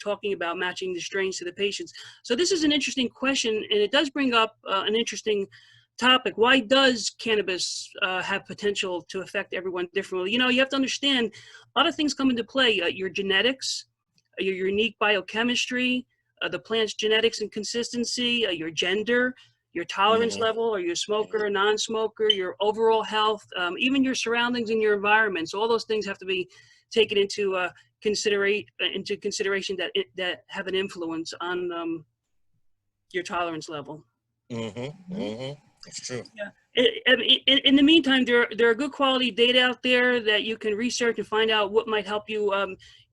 talking about, matching the strains to the patients. So this is an interesting question, and it does bring up an interesting topic. Why does cannabis have potential to affect everyone differently? You have to understand a lot of things come into play. Your genetics, your unique biochemistry, the plant's genetics and consistency, your gender, your tolerance level, are you a smoker or non-smoker, your overall health, even your surroundings and your environment. So all those things have to be taken into consideration that have an influence on your tolerance level. That's true. Yeah. In the meantime, there are good quality data out there that you can research and find out what might help you,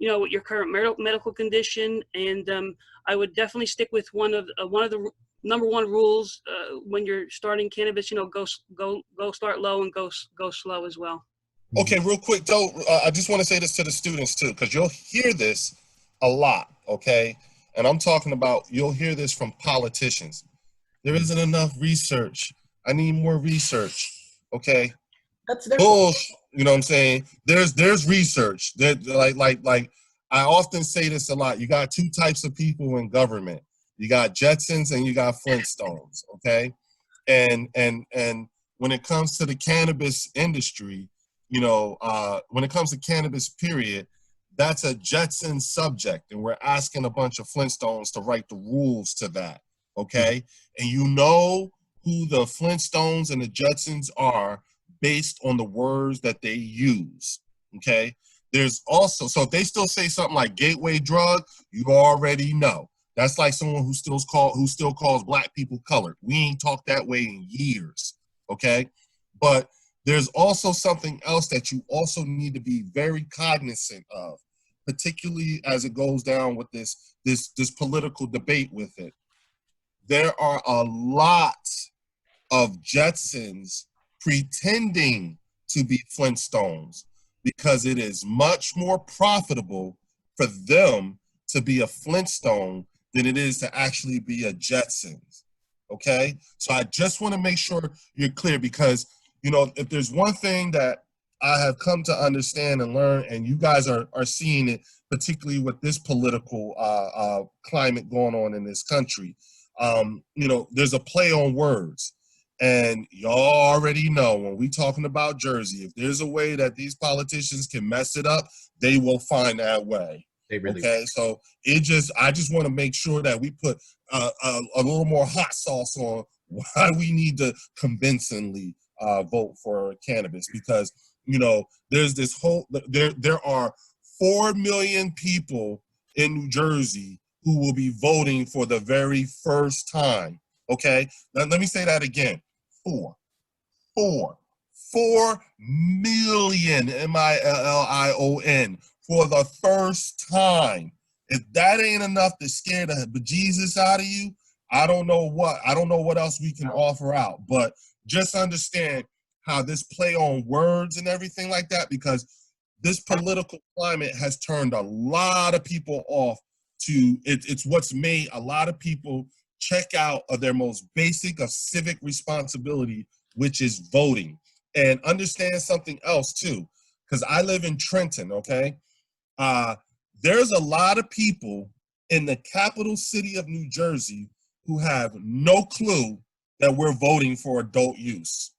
with your current medical condition. And I would definitely stick with one of the number one rules when you're starting cannabis. Go start low and go slow as well. Okay, real quick though, I just want to say this to the students too, because you'll hear this a lot. Okay, and I'm talking about, you'll hear this from politicians. There isn't enough research. I need more research. Okay. That's their Bullshit. You know what I'm saying? There's research. Like I often say this a lot. You got two types of people in government. You got Jetsons and you got Flintstones. Okay. And when it comes to the cannabis industry, when it comes to cannabis, period, that's a Jetson subject, and we're asking a bunch of Flintstones to write the rules to that. Okay. And who the Flintstones and the Jetsons are based on the words that they use. Okay. There's also, so if they still say something like gateway drug, you already know. That's like someone who still calls black people colored. We ain't talked that way in years. Okay. But there's also something else that you also need to be very cognizant of, particularly as it goes down with this political debate with it. There are a lot of Jetsons pretending to be Flintstones because it is much more profitable for them to be a Flintstone than it is to actually be a Jetsons. Okay? So I just want to make sure you're clear, because, if there's one thing that I have come to understand and learn, and you guys are seeing it, particularly with this political climate going on in this country, there's a play on words. And y'all already know, when we talking about Jersey, if there's a way that these politicians can mess it up, they will find that way. They really okay, so I just want to make sure that we put a little more hot sauce on why we need to convincingly vote for cannabis, because there's this whole there are 4 million people in New Jersey who will be voting for the very first time. Okay, now let me say that again. 4 million, million, for the first time. If that ain't enough to scare the bejesus out of you, I don't know what else we can offer out. But just understand how this play on words and everything like that, because this political climate has turned a lot of people off to it's what's made a lot of people check out of their most basic of civic responsibility, which is voting. And understand something else too, because I live in Trenton, okay? There's a lot of people in the capital city of New Jersey who have no clue that we're voting for adult use.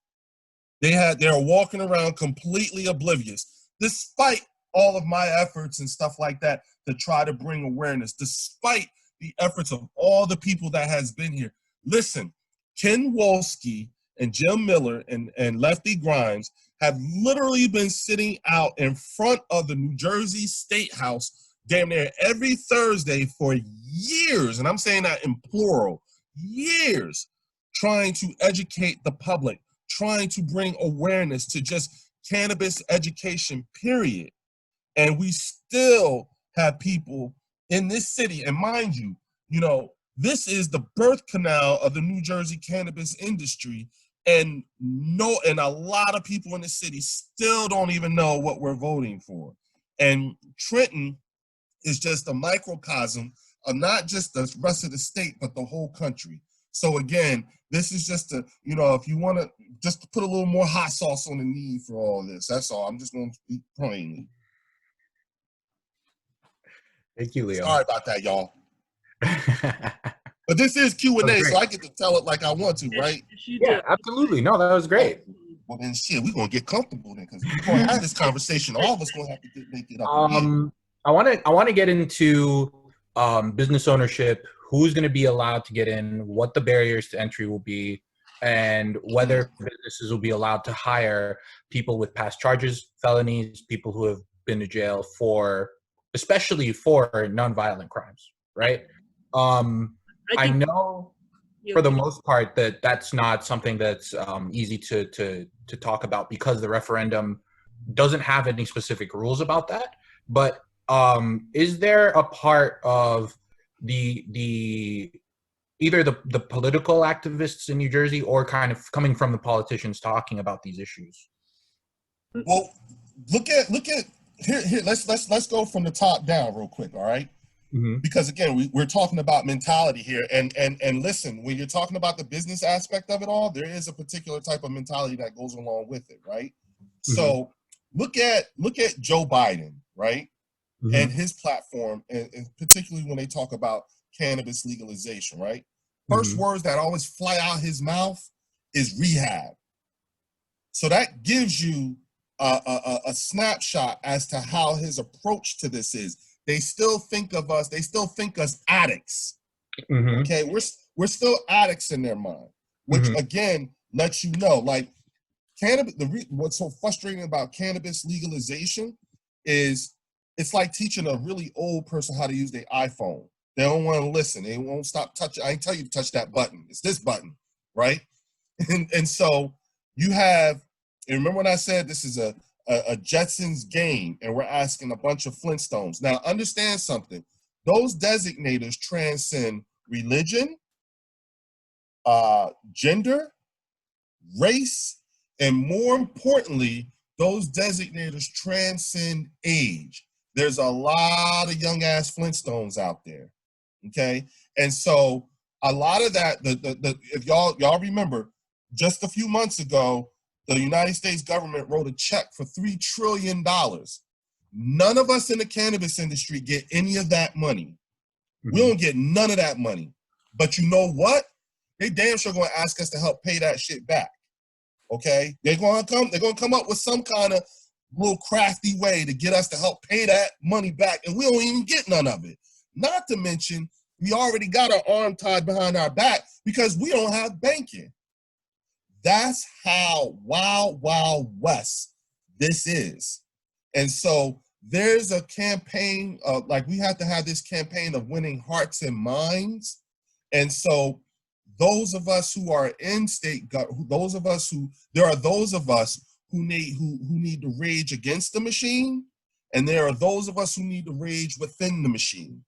They're walking around completely oblivious, despite all of my efforts and stuff like that to try to bring awareness, despite the efforts of all the people that has been here. Listen, Ken Wolski and Jim Miller and Lefty Grimes have literally been sitting out in front of the New Jersey State House damn near every Thursday for years, and I'm saying that in plural, years, trying to educate the public, trying to bring awareness to just cannabis education, period. And we still have people in this city, and mind you, this is the birth canal of the New Jersey cannabis industry, and a lot of people in the city still don't even know what we're voting for. And Trenton is just a microcosm of not just the rest of the state, but the whole country. So again, this is just if you want to just put a little more hot sauce on the need for all this, that's all. I'm just going to speak plainly. Thank you, Leo. Sorry about that, y'all. But this is Q&A, so I get to tell it like I want to, right? Yeah, absolutely. No, that was great. Well, then shit, we're going to get comfortable then, because we're going to have this conversation. All of us going to have to make it up again. I want to get into business ownership, who's going to be allowed to get in, what the barriers to entry will be, and whether businesses will be allowed to hire people with past charges, felonies, people who have been to jail especially for nonviolent crimes, right? I know for the most part that that's not something that's easy to talk about, because the referendum doesn't have any specific rules about that. But is there a part of either the political activists in New Jersey, or kind of coming from the politicians talking about these issues? Well, look at here. Let's go from the top down real quick, all right? Mm-hmm. Because again, we're talking about mentality here, and listen, when you're talking about the business aspect of it all, there is a particular type of mentality that goes along with it, right? Mm-hmm. So look at Joe Biden, right? Mm-hmm. And his platform, and particularly when they talk about cannabis legalization, right? First words that always fly out his mouth is rehab. So that gives you a snapshot as to how his approach to this is. They still think us addicts. Mm-hmm. Okay, we're still addicts in their mind, which again lets you know, like, cannabis. What's so frustrating about cannabis legalization is it's like teaching a really old person how to use their iPhone. They don't want to listen. They won't stop touching. I ain't tell you to touch that button. It's this button, right? And so you have. And remember when I said this is a Jetsons game, and we're asking a bunch of Flintstones. Now, understand something. Those designators transcend religion, gender, race, and more importantly, those designators transcend age. There's a lot of young-ass Flintstones out there, okay? And so a lot of that, if y'all remember, just a few months ago, the United States government wrote a check for $3 trillion. None of us in the cannabis industry get any of that money. Mm-hmm. We don't get none of that money. But you know what? They damn sure going to ask us to help pay that shit back. Okay? They're going to come up with some kind of little crafty way to get us to help pay that money back, and we don't even get none of it. Not to mention, we already got our arm tied behind our back because we don't have banking. That's how wild, wild west this is. And so there's a campaign of, like, we have to have this campaign of winning hearts and minds. And so those of us who are in state, there are those of us who need to rage against the machine, and there are those of us who need to rage within the machine.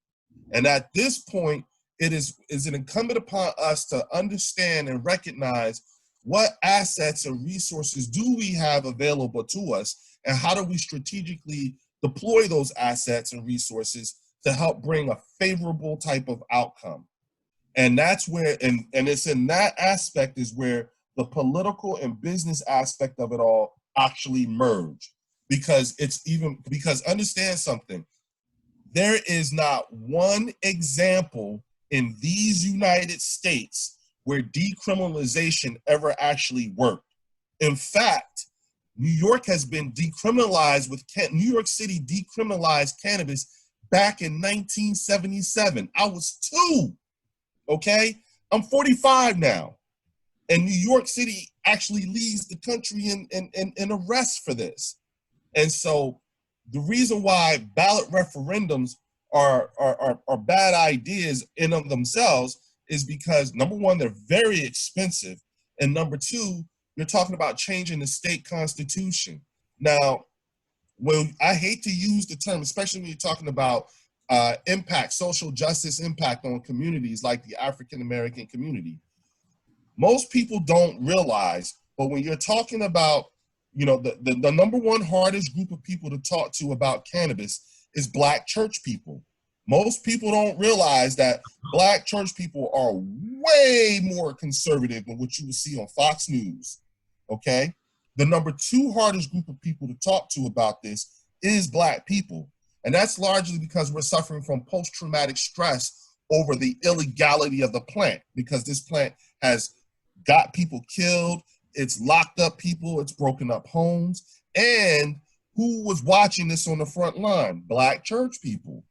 And at this point, it is incumbent upon us to understand and recognize what assets and resources do we have available to us, and how do we strategically deploy those assets and resources to help bring a favorable type of outcome. And that's where, and it's in that aspect is where the political and business aspect of it all actually merge. Because understand something, there is not one example in these United States where decriminalization ever actually worked. In fact, New York has been decriminalized New York City decriminalized cannabis back in 1977. I was 2, okay? I'm 45 now. And New York City actually leads the country in arrest for this. And so the reason why ballot referendums are bad ideas in of themselves is because, number one, they're very expensive. And number two, you're talking about changing the state constitution. Now, when I hate to use the term, especially when you're talking about impact, social justice impact on communities like the African-American community. Most people don't realize, but when you're talking about, the number one hardest group of people to talk to about cannabis is Black church people. Most people don't realize that Black church people are way more conservative than what you will see on Fox News, okay? The number 2 hardest group of people to talk to about this is Black people. And that's largely because we're suffering from post-traumatic stress over the illegality of the plant, because this plant has got people killed, it's locked up people, it's broken up homes. And who was watching this on the front line? Black church people.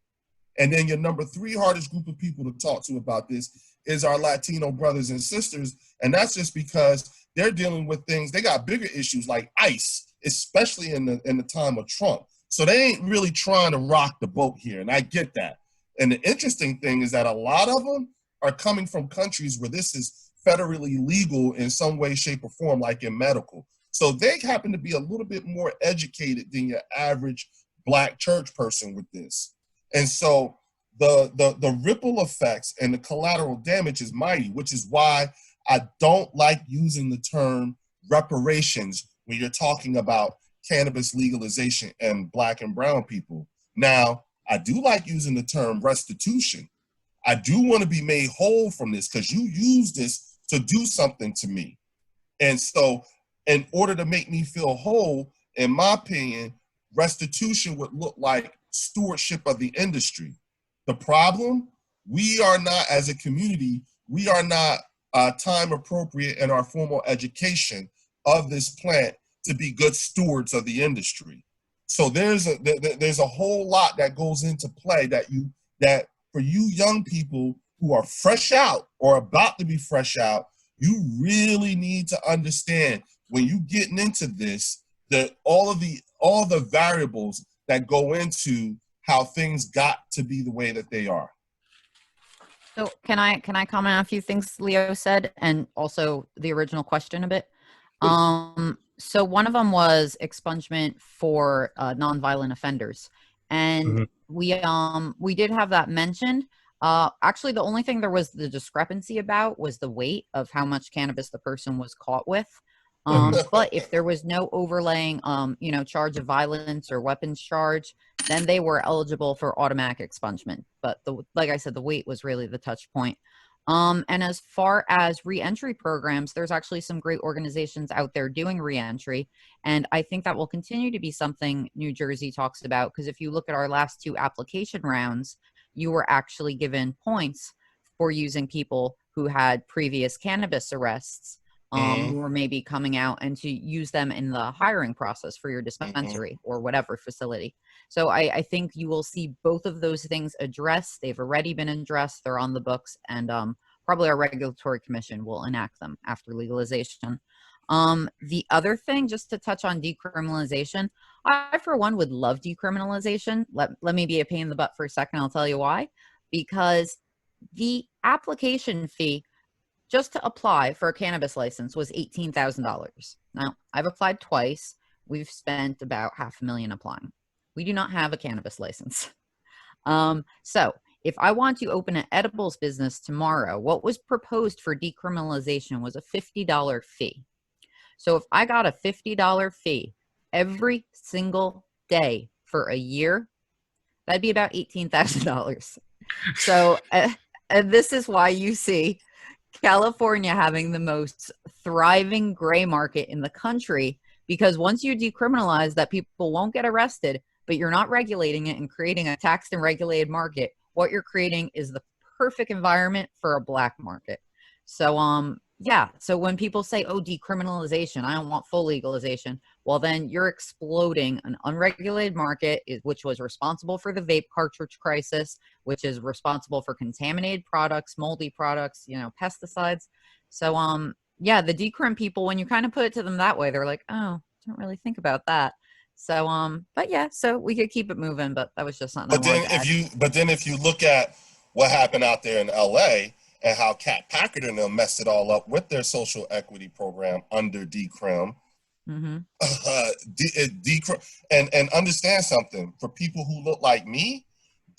And then your number 3 hardest group of people to talk to about this is our Latino brothers and sisters. And that's just because they're dealing with things, they got bigger issues like ICE, especially in the time of Trump. So they ain't really trying to rock the boat here, and I get that. And the interesting thing is that a lot of them are coming from countries where this is federally legal in some way, shape, or form, like in medical. So they happen to be a little bit more educated than your average Black church person with this. And so the ripple effects and the collateral damage is mighty, which is why I don't like using the term reparations when you're talking about cannabis legalization and Black and brown people. Now, I do like using the term restitution. I do want to be made whole from this because you use this to do something to me. And so in order to make me feel whole, in my opinion, restitution would look like stewardship of the industry. The problem, we are not, as a community, we are not time appropriate in our formal education of this plant to be good stewards of the industry. So there's a whole lot that goes into play that for you young people who are fresh out or about to be fresh out, you really need to understand when you getting into this, that all the variables that go into how things got to be the way that they are. So can I comment on a few things Leo said and also the original question a bit? So one of them was expungement for nonviolent offenders, and we did have that mentioned. Actually, the only thing there was the discrepancy about was the weight of how much cannabis the person was caught with. But if there was no overlaying, charge of violence or weapons charge, then they were eligible for automatic expungement. But like I said, the weight was really the touch point. And as far as reentry programs, there's actually some great organizations out there doing reentry. And I think that will continue to be something New Jersey talks about, because if you look at our last 2 application rounds, you were actually given points for using people who had previous cannabis arrests, who were maybe coming out, and to use them in the hiring process for your dispensary or whatever facility. So I think you will see both of those things addressed. They've already been addressed. They're on the books, and probably our regulatory commission will enact them after legalization. The other thing, just to touch on decriminalization, I, for one, would love decriminalization. Let me be a pain in the butt for a second. I'll tell you why. Because the application fee just to apply for a cannabis license was $18,000. Now, I've applied twice. We've spent about $500,000 applying. We do not have a cannabis license. So if I want to open an edibles business tomorrow, what was proposed for decriminalization was a $50 fee. So if I got a $50 fee every single day for a year, that'd be about $18,000. So this is why you see California having the most thriving gray market in the country, because once you decriminalize that, people won't get arrested, but you're not regulating it and creating a taxed and regulated market. What you're creating is the perfect environment for a black market. So, yeah. So when people say, oh, decriminalization, I don't want full legalization. Well, then you're exploding an unregulated market, which was responsible for the vape cartridge crisis, which is responsible for contaminated products, moldy products, you know, pesticides. So, yeah, the decrim people, when you kind of put it to them that way, they're like, oh, don't really think about that. So, but yeah, so we could keep it moving, but that was just something. But then if you look at what happened out there in LA and how Cat Packard and them messed it all up with their social equity program under decrim, Mm-hmm. And understand something, for people who look like me,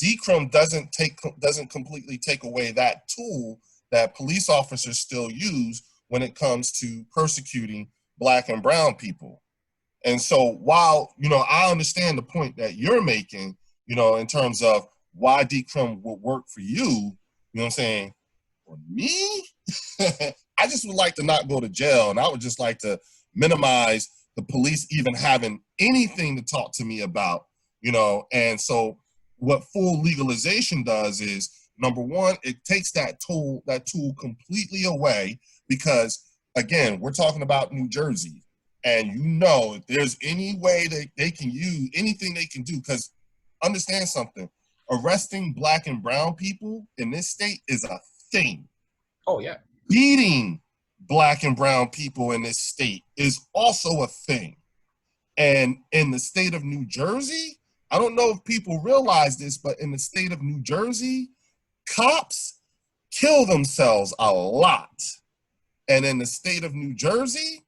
decrim doesn't completely take away that tool that police officers still use when it comes to persecuting black and brown people. And so while, you know, I understand the point that you're making, you know, in terms of why decrim would work for you, you know what I'm saying? For me, I just would like to not go to jail, and I would just like to minimize the police even having anything to talk to me about, you know. And so what full legalization does is, number one, it takes that tool completely away, because again, we're talking about New Jersey. And you know, if there's any way that they can use anything they can do, because understand something, arresting black and brown people in this state is a thing. Oh, yeah. Beating black and brown people in this state is also a thing. And in the state of New Jersey, I don't know if people realize this, but in the state of New Jersey, cops kill themselves a lot. And in the state of New Jersey,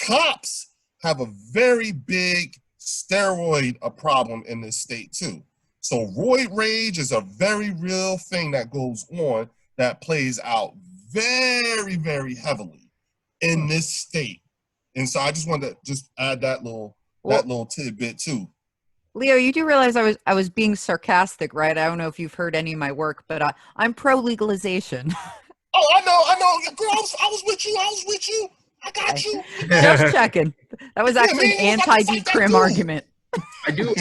cops have a very big steroid problem in this state too. So roid rage is a very real thing that goes on, that plays out very, very heavily in this state. And so I just wanted to just add that little tidbit too. Leo, you do realize I was being sarcastic, right? I don't know if you've heard any of my work, but I'm pro legalization. Oh, I know. Girl, I was with you. I got you. Just checking. That was actually an anti-decrim argument. I do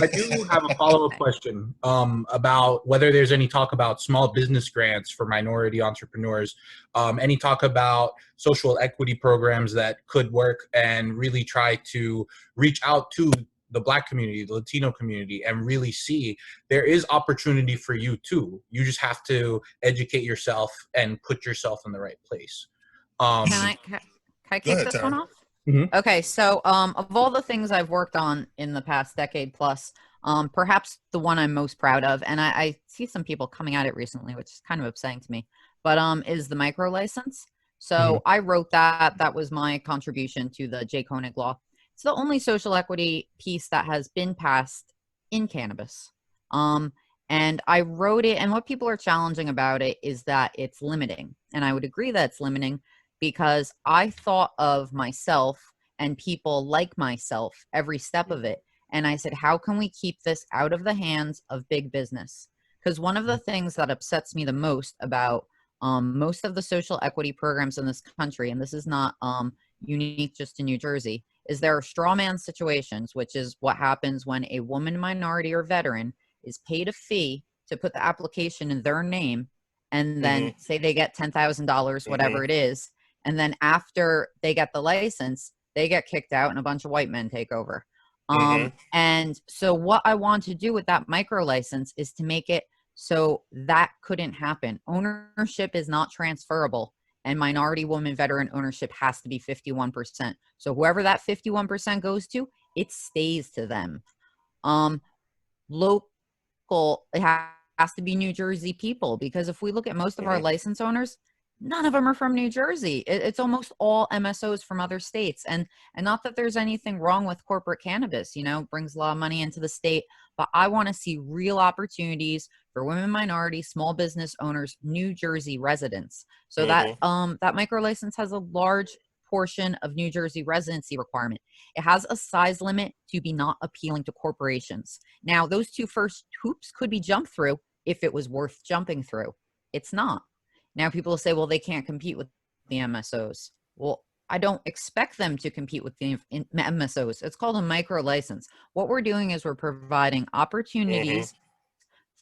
have a follow-up question about whether there's any talk about small business grants for minority entrepreneurs, any talk about social equity programs that could work and really try to reach out to the Black community, the Latino community, and really see there is opportunity for you too. You just have to educate yourself and put yourself in the right place. Can I kick this one off? Mm-hmm. Okay, so of all the things I've worked on in the past decade plus, perhaps the one I'm most proud of, and I see some people coming at it recently, which is kind of upsetting to me, but is the micro license. So I wrote that. That was my contribution to the J. Koenig law. It's the only social equity piece that has been passed in cannabis. And I wrote it, and what people are challenging about it is that it's limiting. And I would agree that it's limiting, because I thought of myself and people like myself every step of it. And I said, how can we keep this out of the hands of big business? Because one of the things that upsets me the most about most of the social equity programs in this country, and this is not unique just to New Jersey, is there are straw man situations, which is what happens when a woman, minority, or veteran is paid a fee to put the application in their name, and then say they get $10,000, whatever it is. And then after they get the license, they get kicked out and a bunch of white men take over. And so what I want to do with that micro license is to make it so that couldn't happen. Ownership is not transferable, and minority, woman, veteran ownership has to be 51%. So whoever that 51% goes to, it stays to them. Local, it has to be New Jersey people, because if we look at most of our license owners, none of them are from New Jersey. It's almost all MSOs from other states. And not that there's anything wrong with corporate cannabis, you know, it brings a lot of money into the state. but I want to see real opportunities for women, minorities, small business owners, New Jersey residents. So that that micro license has a large portion of New Jersey residency requirement. It has a size limit to be not appealing to corporations. Now, those two first hoops could be jumped through if it was worth jumping through. It's not. Now, people will say, well, they can't compete with the MSOs. Well, I don't expect them to compete with the MSOs. It's called a micro license. What we're doing is we're providing opportunities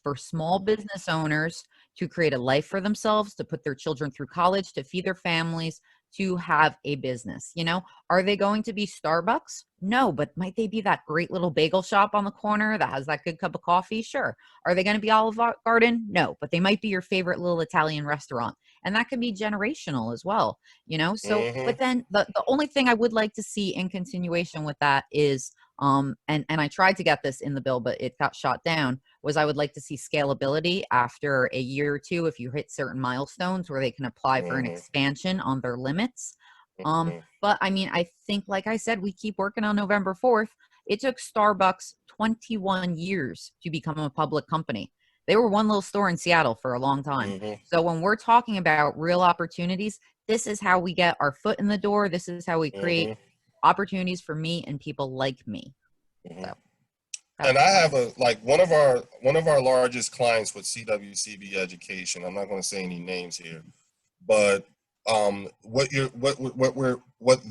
for small business owners to create a life for themselves, to put their children through college, to feed their families, to have a business. You know, are they going to be Starbucks? No, but might they be that great little bagel shop on the corner that has that good cup of coffee? Sure. Are they going to be Olive Garden? No, but they might be your favorite little Italian restaurant. And that can be generational as well, you know? So, but then the only thing I would like to see in continuation with that is, and I tried to get this in the bill, but it got shot down, was I would like to see scalability after a year or two if you hit certain milestones where they can apply for an expansion on their limits. But I mean, I think, like I said, we keep working on November 4th. It took Starbucks 21 years to become a public company. They were one little store in Seattle for a long time. So when we're talking about real opportunities, this is how we get our foot in the door. This is how we create opportunities for me and people like me. So, and I have one of our largest clients with CWCB Education. I'm not going to say any names here, but what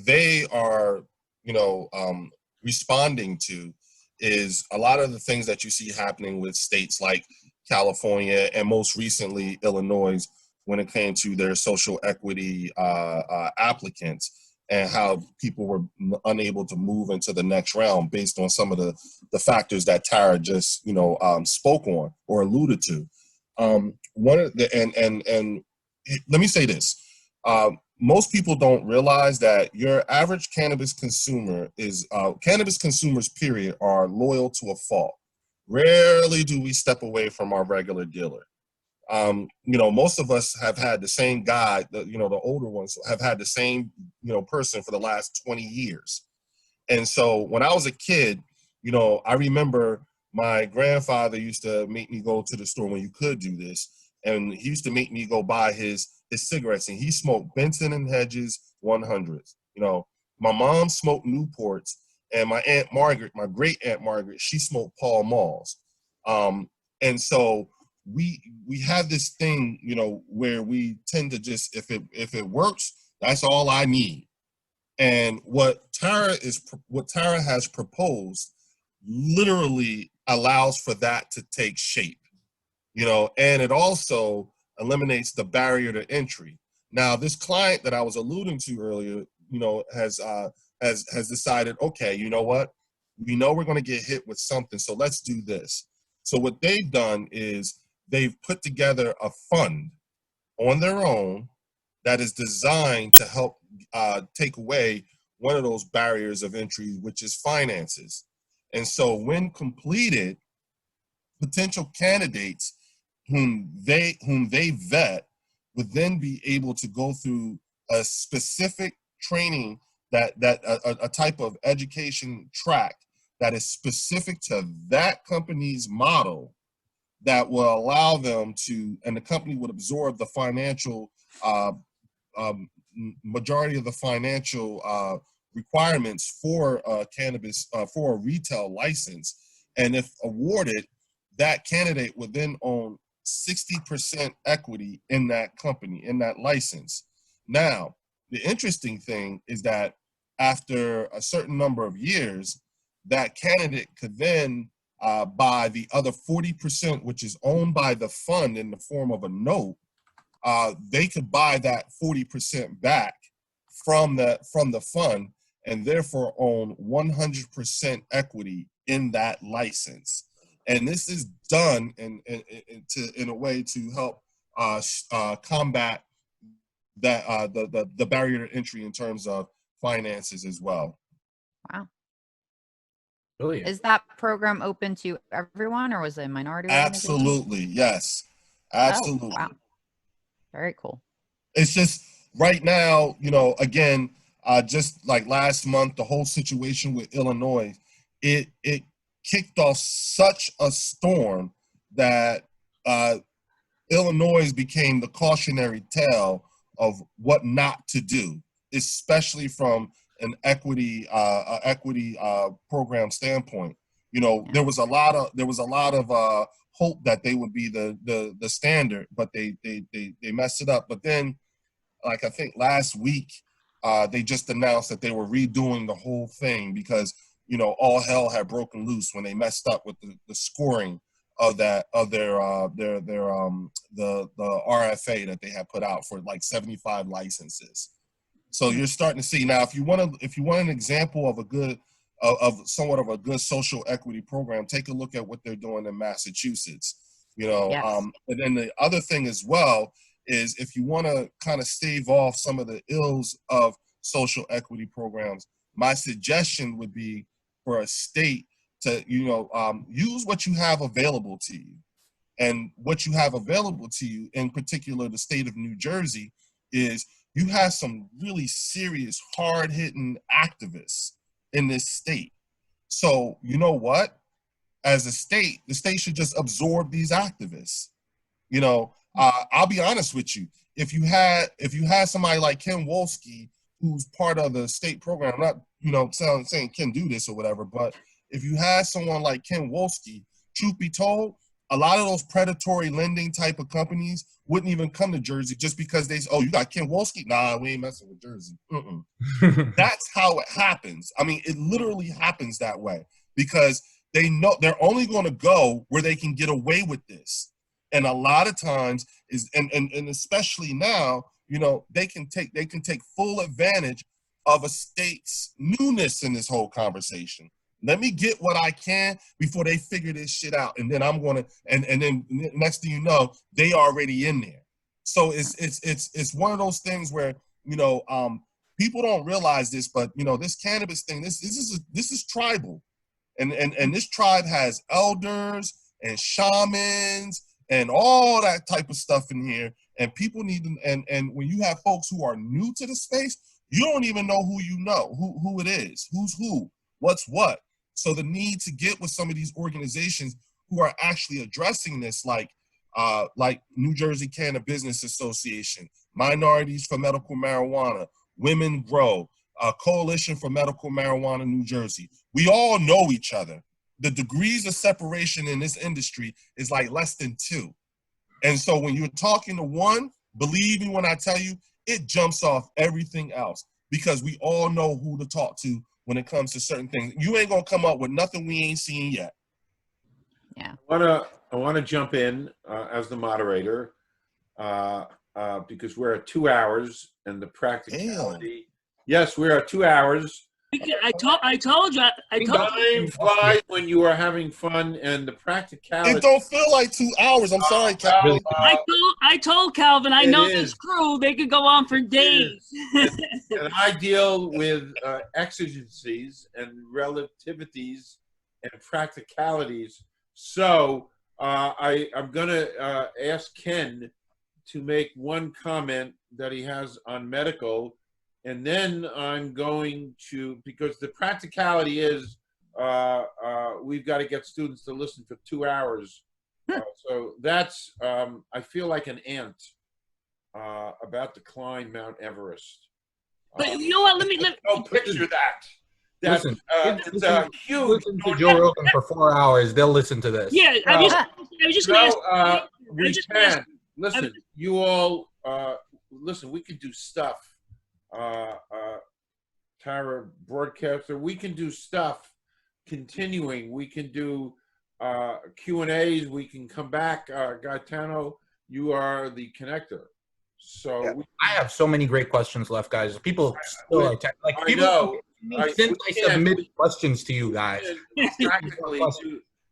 they are, responding to is a lot of the things that you see happening with states like California and most recently Illinois when it came to their social equity applicants, and how people were unable to move into the next round based on some of the factors that Tara just spoke on or alluded to. One of the and let me say this: most people don't realize that your average cannabis consumer is cannabis consumers, period, are loyal to a fault. Rarely do we step away from our regular dealer. Most of us have had the same guy, the older ones have had the same, person for the last 20 years. And so when I was a kid, I remember my grandfather used to make me go to the store when you could do this. And he used to make me go buy his cigarettes, and he smoked Benson and Hedges 100s. My mom smoked Newports, and my Aunt Margaret, my great Aunt Margaret, she smoked Pall Malls. And so we have this thing, where we tend to just, if it works, that's all I need. And what Tara has proposed literally allows for that to take shape, and it also eliminates the barrier to entry. Now, this client that I was alluding to earlier, has decided, okay, you know what? We know we're going to get hit with something, so let's do this. So what they've done is they've put together a fund on their own that is designed to help take away one of those barriers of entry, which is finances. And so when completed, potential candidates whom they vet would then be able to go through a specific training that a type of education track that is specific to that company's model, that will allow them to, and the company would absorb the financial majority of the financial requirements for cannabis, for a retail license. And if awarded, that candidate would then own 60% equity in that company, in that license. Now, the interesting thing is that after a certain number of years, that candidate could then buy the other 40%, which is owned by the fund in the form of a note. They could buy that 40% back from the fund, and therefore own 100% equity in that license. And this is done in a way to help combat that the barrier to entry in terms of finances as well. Wow. Brilliant. Is that program open to everyone, or was it a minority organization? Absolutely, yes. Absolutely. Oh, wow. Very cool. It's just right now, again, just like last month, the whole situation with Illinois, it kicked off such a storm that Illinois became the cautionary tale of what not to do, especially from an equity program standpoint. You know, there was a lot of hope that they would be the standard, but they messed it up. But then, like I think last week, they just announced that they were redoing the whole thing because, you know, all hell had broken loose when they messed up with the scoring of their RFA that they had put out for like 75 licenses. So you're starting to see now, if you want an example of a good of somewhat of a good social equity program, take a look at what they're doing in Massachusetts. You know, Yes. and then the other thing as well is if you want to kind of stave off some of the ills of social equity programs, my suggestion would be for a state to, you know, use what you have available to you. And what you have available to you, in particular, the state of New Jersey, is you have some really serious, hard-hitting activists in this state. So you know what? As a state, the state should just absorb these activists. You know, I'll be honest with you. If you had somebody like Ken Wolski, who's part of the state program, I'm not, you know, saying Ken do this or whatever, but if you had someone like Ken Wolski, truth be told, a lot of those predatory lending type of companies wouldn't even come to Jersey just because they say, oh, you got Ken Wolski? Nah, we ain't messing with Jersey. That's how it happens. I mean, it literally happens that way because they know they're only going to go where they can get away with this. And a lot of times and especially now, you know, they can take full advantage of a state's newness in this whole conversation. Let me get what I can before they figure this shit out, and then I'm gonna and then next thing you know, they already in there. So it's one of those things where, you know, people don't realize this, but you know, this cannabis thing, this is tribal, and this tribe has elders and shamans and all that type of stuff in here, and people need them. And when you have folks who are new to the space, you don't even know who it is, who's who, what's what. So the need to get with some of these organizations who are actually addressing this, like New Jersey Cannabis Association, Minorities for Medical Marijuana, Women Grow, Coalition for Medical Marijuana New Jersey. We all know each other. The degrees of separation in this industry is like less than 2. And so when you're talking to one, believe me when I tell you, it jumps off everything else because we all know who to talk to when it comes to certain things. You ain't gonna come up with nothing we ain't seen yet. Yeah. I wanna jump in as the moderator because we're at 2 hours and the practicality. Damn. Yes, we're at 2 hours. I told you. Time flies when you are having fun, and the practicality. It don't feel like 2 hours. I'm sorry, Calvin. I told Calvin. I know this crew. They could go on for days. And I deal with exigencies and relativities and practicalities. So I'm going to ask Ken to make one comment that he has on medical. And then I'm going to, because the practicality is we've got to get students to listen for 2 hours. So that's, I feel like an ant about to climb Mount Everest. But you know what? Let me picture that. That's, listen, it's a huge. Listen to Joe Rogan for 4 hours. They'll listen to this. Yeah, I was just going to ask. We can. Listen, you all, listen, we could do stuff. Tira broadcaster, we can do stuff continuing. We can do Q&As. We can come back. Gaetano, you are the connector. So yeah. I have so many great questions left, guys. People still are like people. I submit questions to you guys. Practically,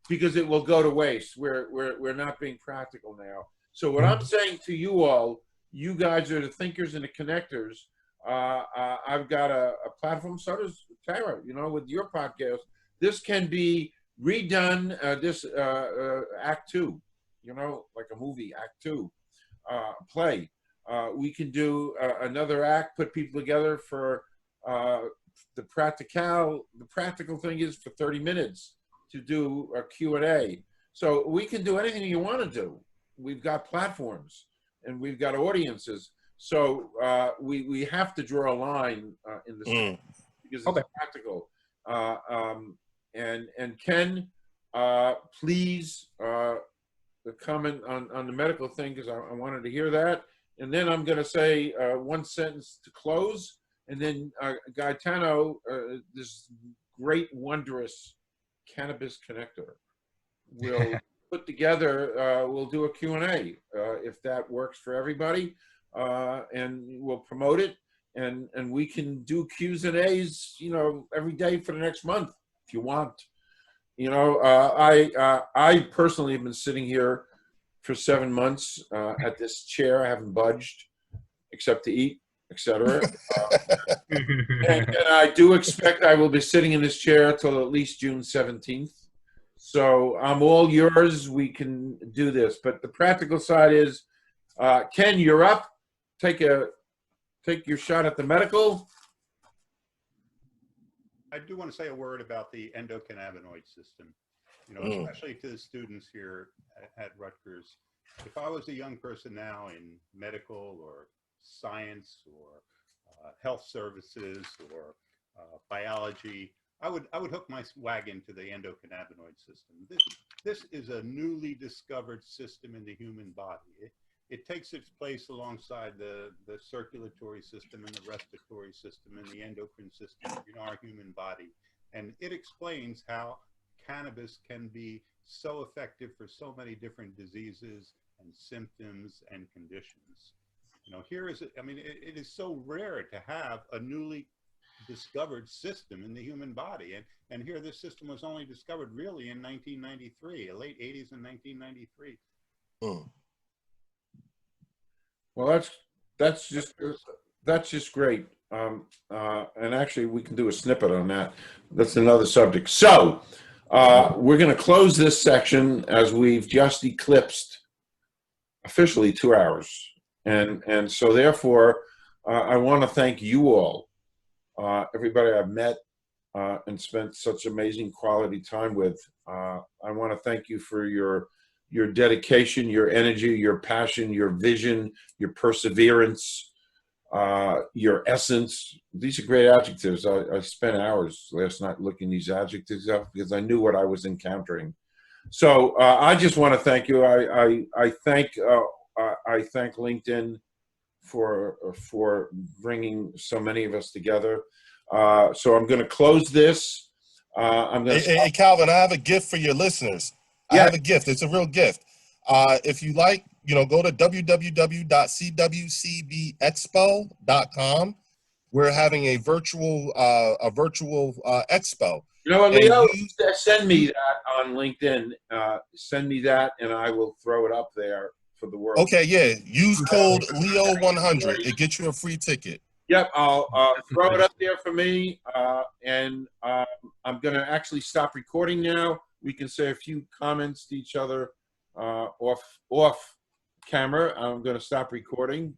because it will go to waste. We're not being practical now. So what I'm saying to you all, you guys are the thinkers and the connectors. I've got a platform, so does Tira, you know, with your podcast. This can be redone, this Act 2, you know, like a movie, Act 2, play. We can do another act, put people together for the practical thing is for 30 minutes. to do a Q&A. So we can do anything you want to do. We've got platforms and we've got audiences. So we have to draw a line in this because it's practical. And Ken, please comment on the medical thing, because I wanted to hear that. And then I'm going to say one sentence to close. And then Gaetano, this great, wondrous cannabis connector, will put together, we'll do a Q&A if that works for everybody. And we'll promote it. And we can do Q's and A's, you know, every day for the next month if you want. You know, I personally have been sitting here for 7 months at this chair. I haven't budged except to eat, etc. And I do expect I will be sitting in this chair till at least June 17th. So I'm all yours. We can do this. But the practical side is, Ken, you're up. Take your shot at the medical. I do want to say a word about the endocannabinoid system, you know, especially to the students here at Rutgers. If I was a young person now in medical or science or health services or biology, I would hook my wagon to the endocannabinoid system. This is a newly discovered system in the human body. It takes its place alongside the circulatory system and the respiratory system and the endocrine system in our human body. And it explains how cannabis can be so effective for so many different diseases and symptoms and conditions. You know, it is so rare to have a newly discovered system in the human body. And here this system was only discovered really in 1993, late 80s and 1993. Well, that's just great. And actually, we can do a snippet on that. That's another subject. So we're going to close this section as we've just eclipsed officially 2 hours, and so therefore, I want to thank you all, everybody I've met and spent such amazing quality time with. I want to thank you for your dedication, your energy, your passion, your vision, your perseverance, your essence. These are great adjectives. I spent hours last night looking these adjectives up because I knew what I was encountering. So I just want to thank you. I thank LinkedIn for bringing so many of us together. So I'm going to close this. Hey, Calvin, I have a gift for your listeners. I have a gift. It's a real gift. If you like, you know, go to www.cwcbexpo.com. We're having a virtual expo. You know what, Leo? Send me that on LinkedIn. Send me that, and I will throw it up there for the world. Okay, yeah. Use code Leo100. It gets you a free ticket. Yep, I'll throw it up there for me, and I'm going to actually stop recording now. We can say a few comments to each other off camera. I'm going to stop recording.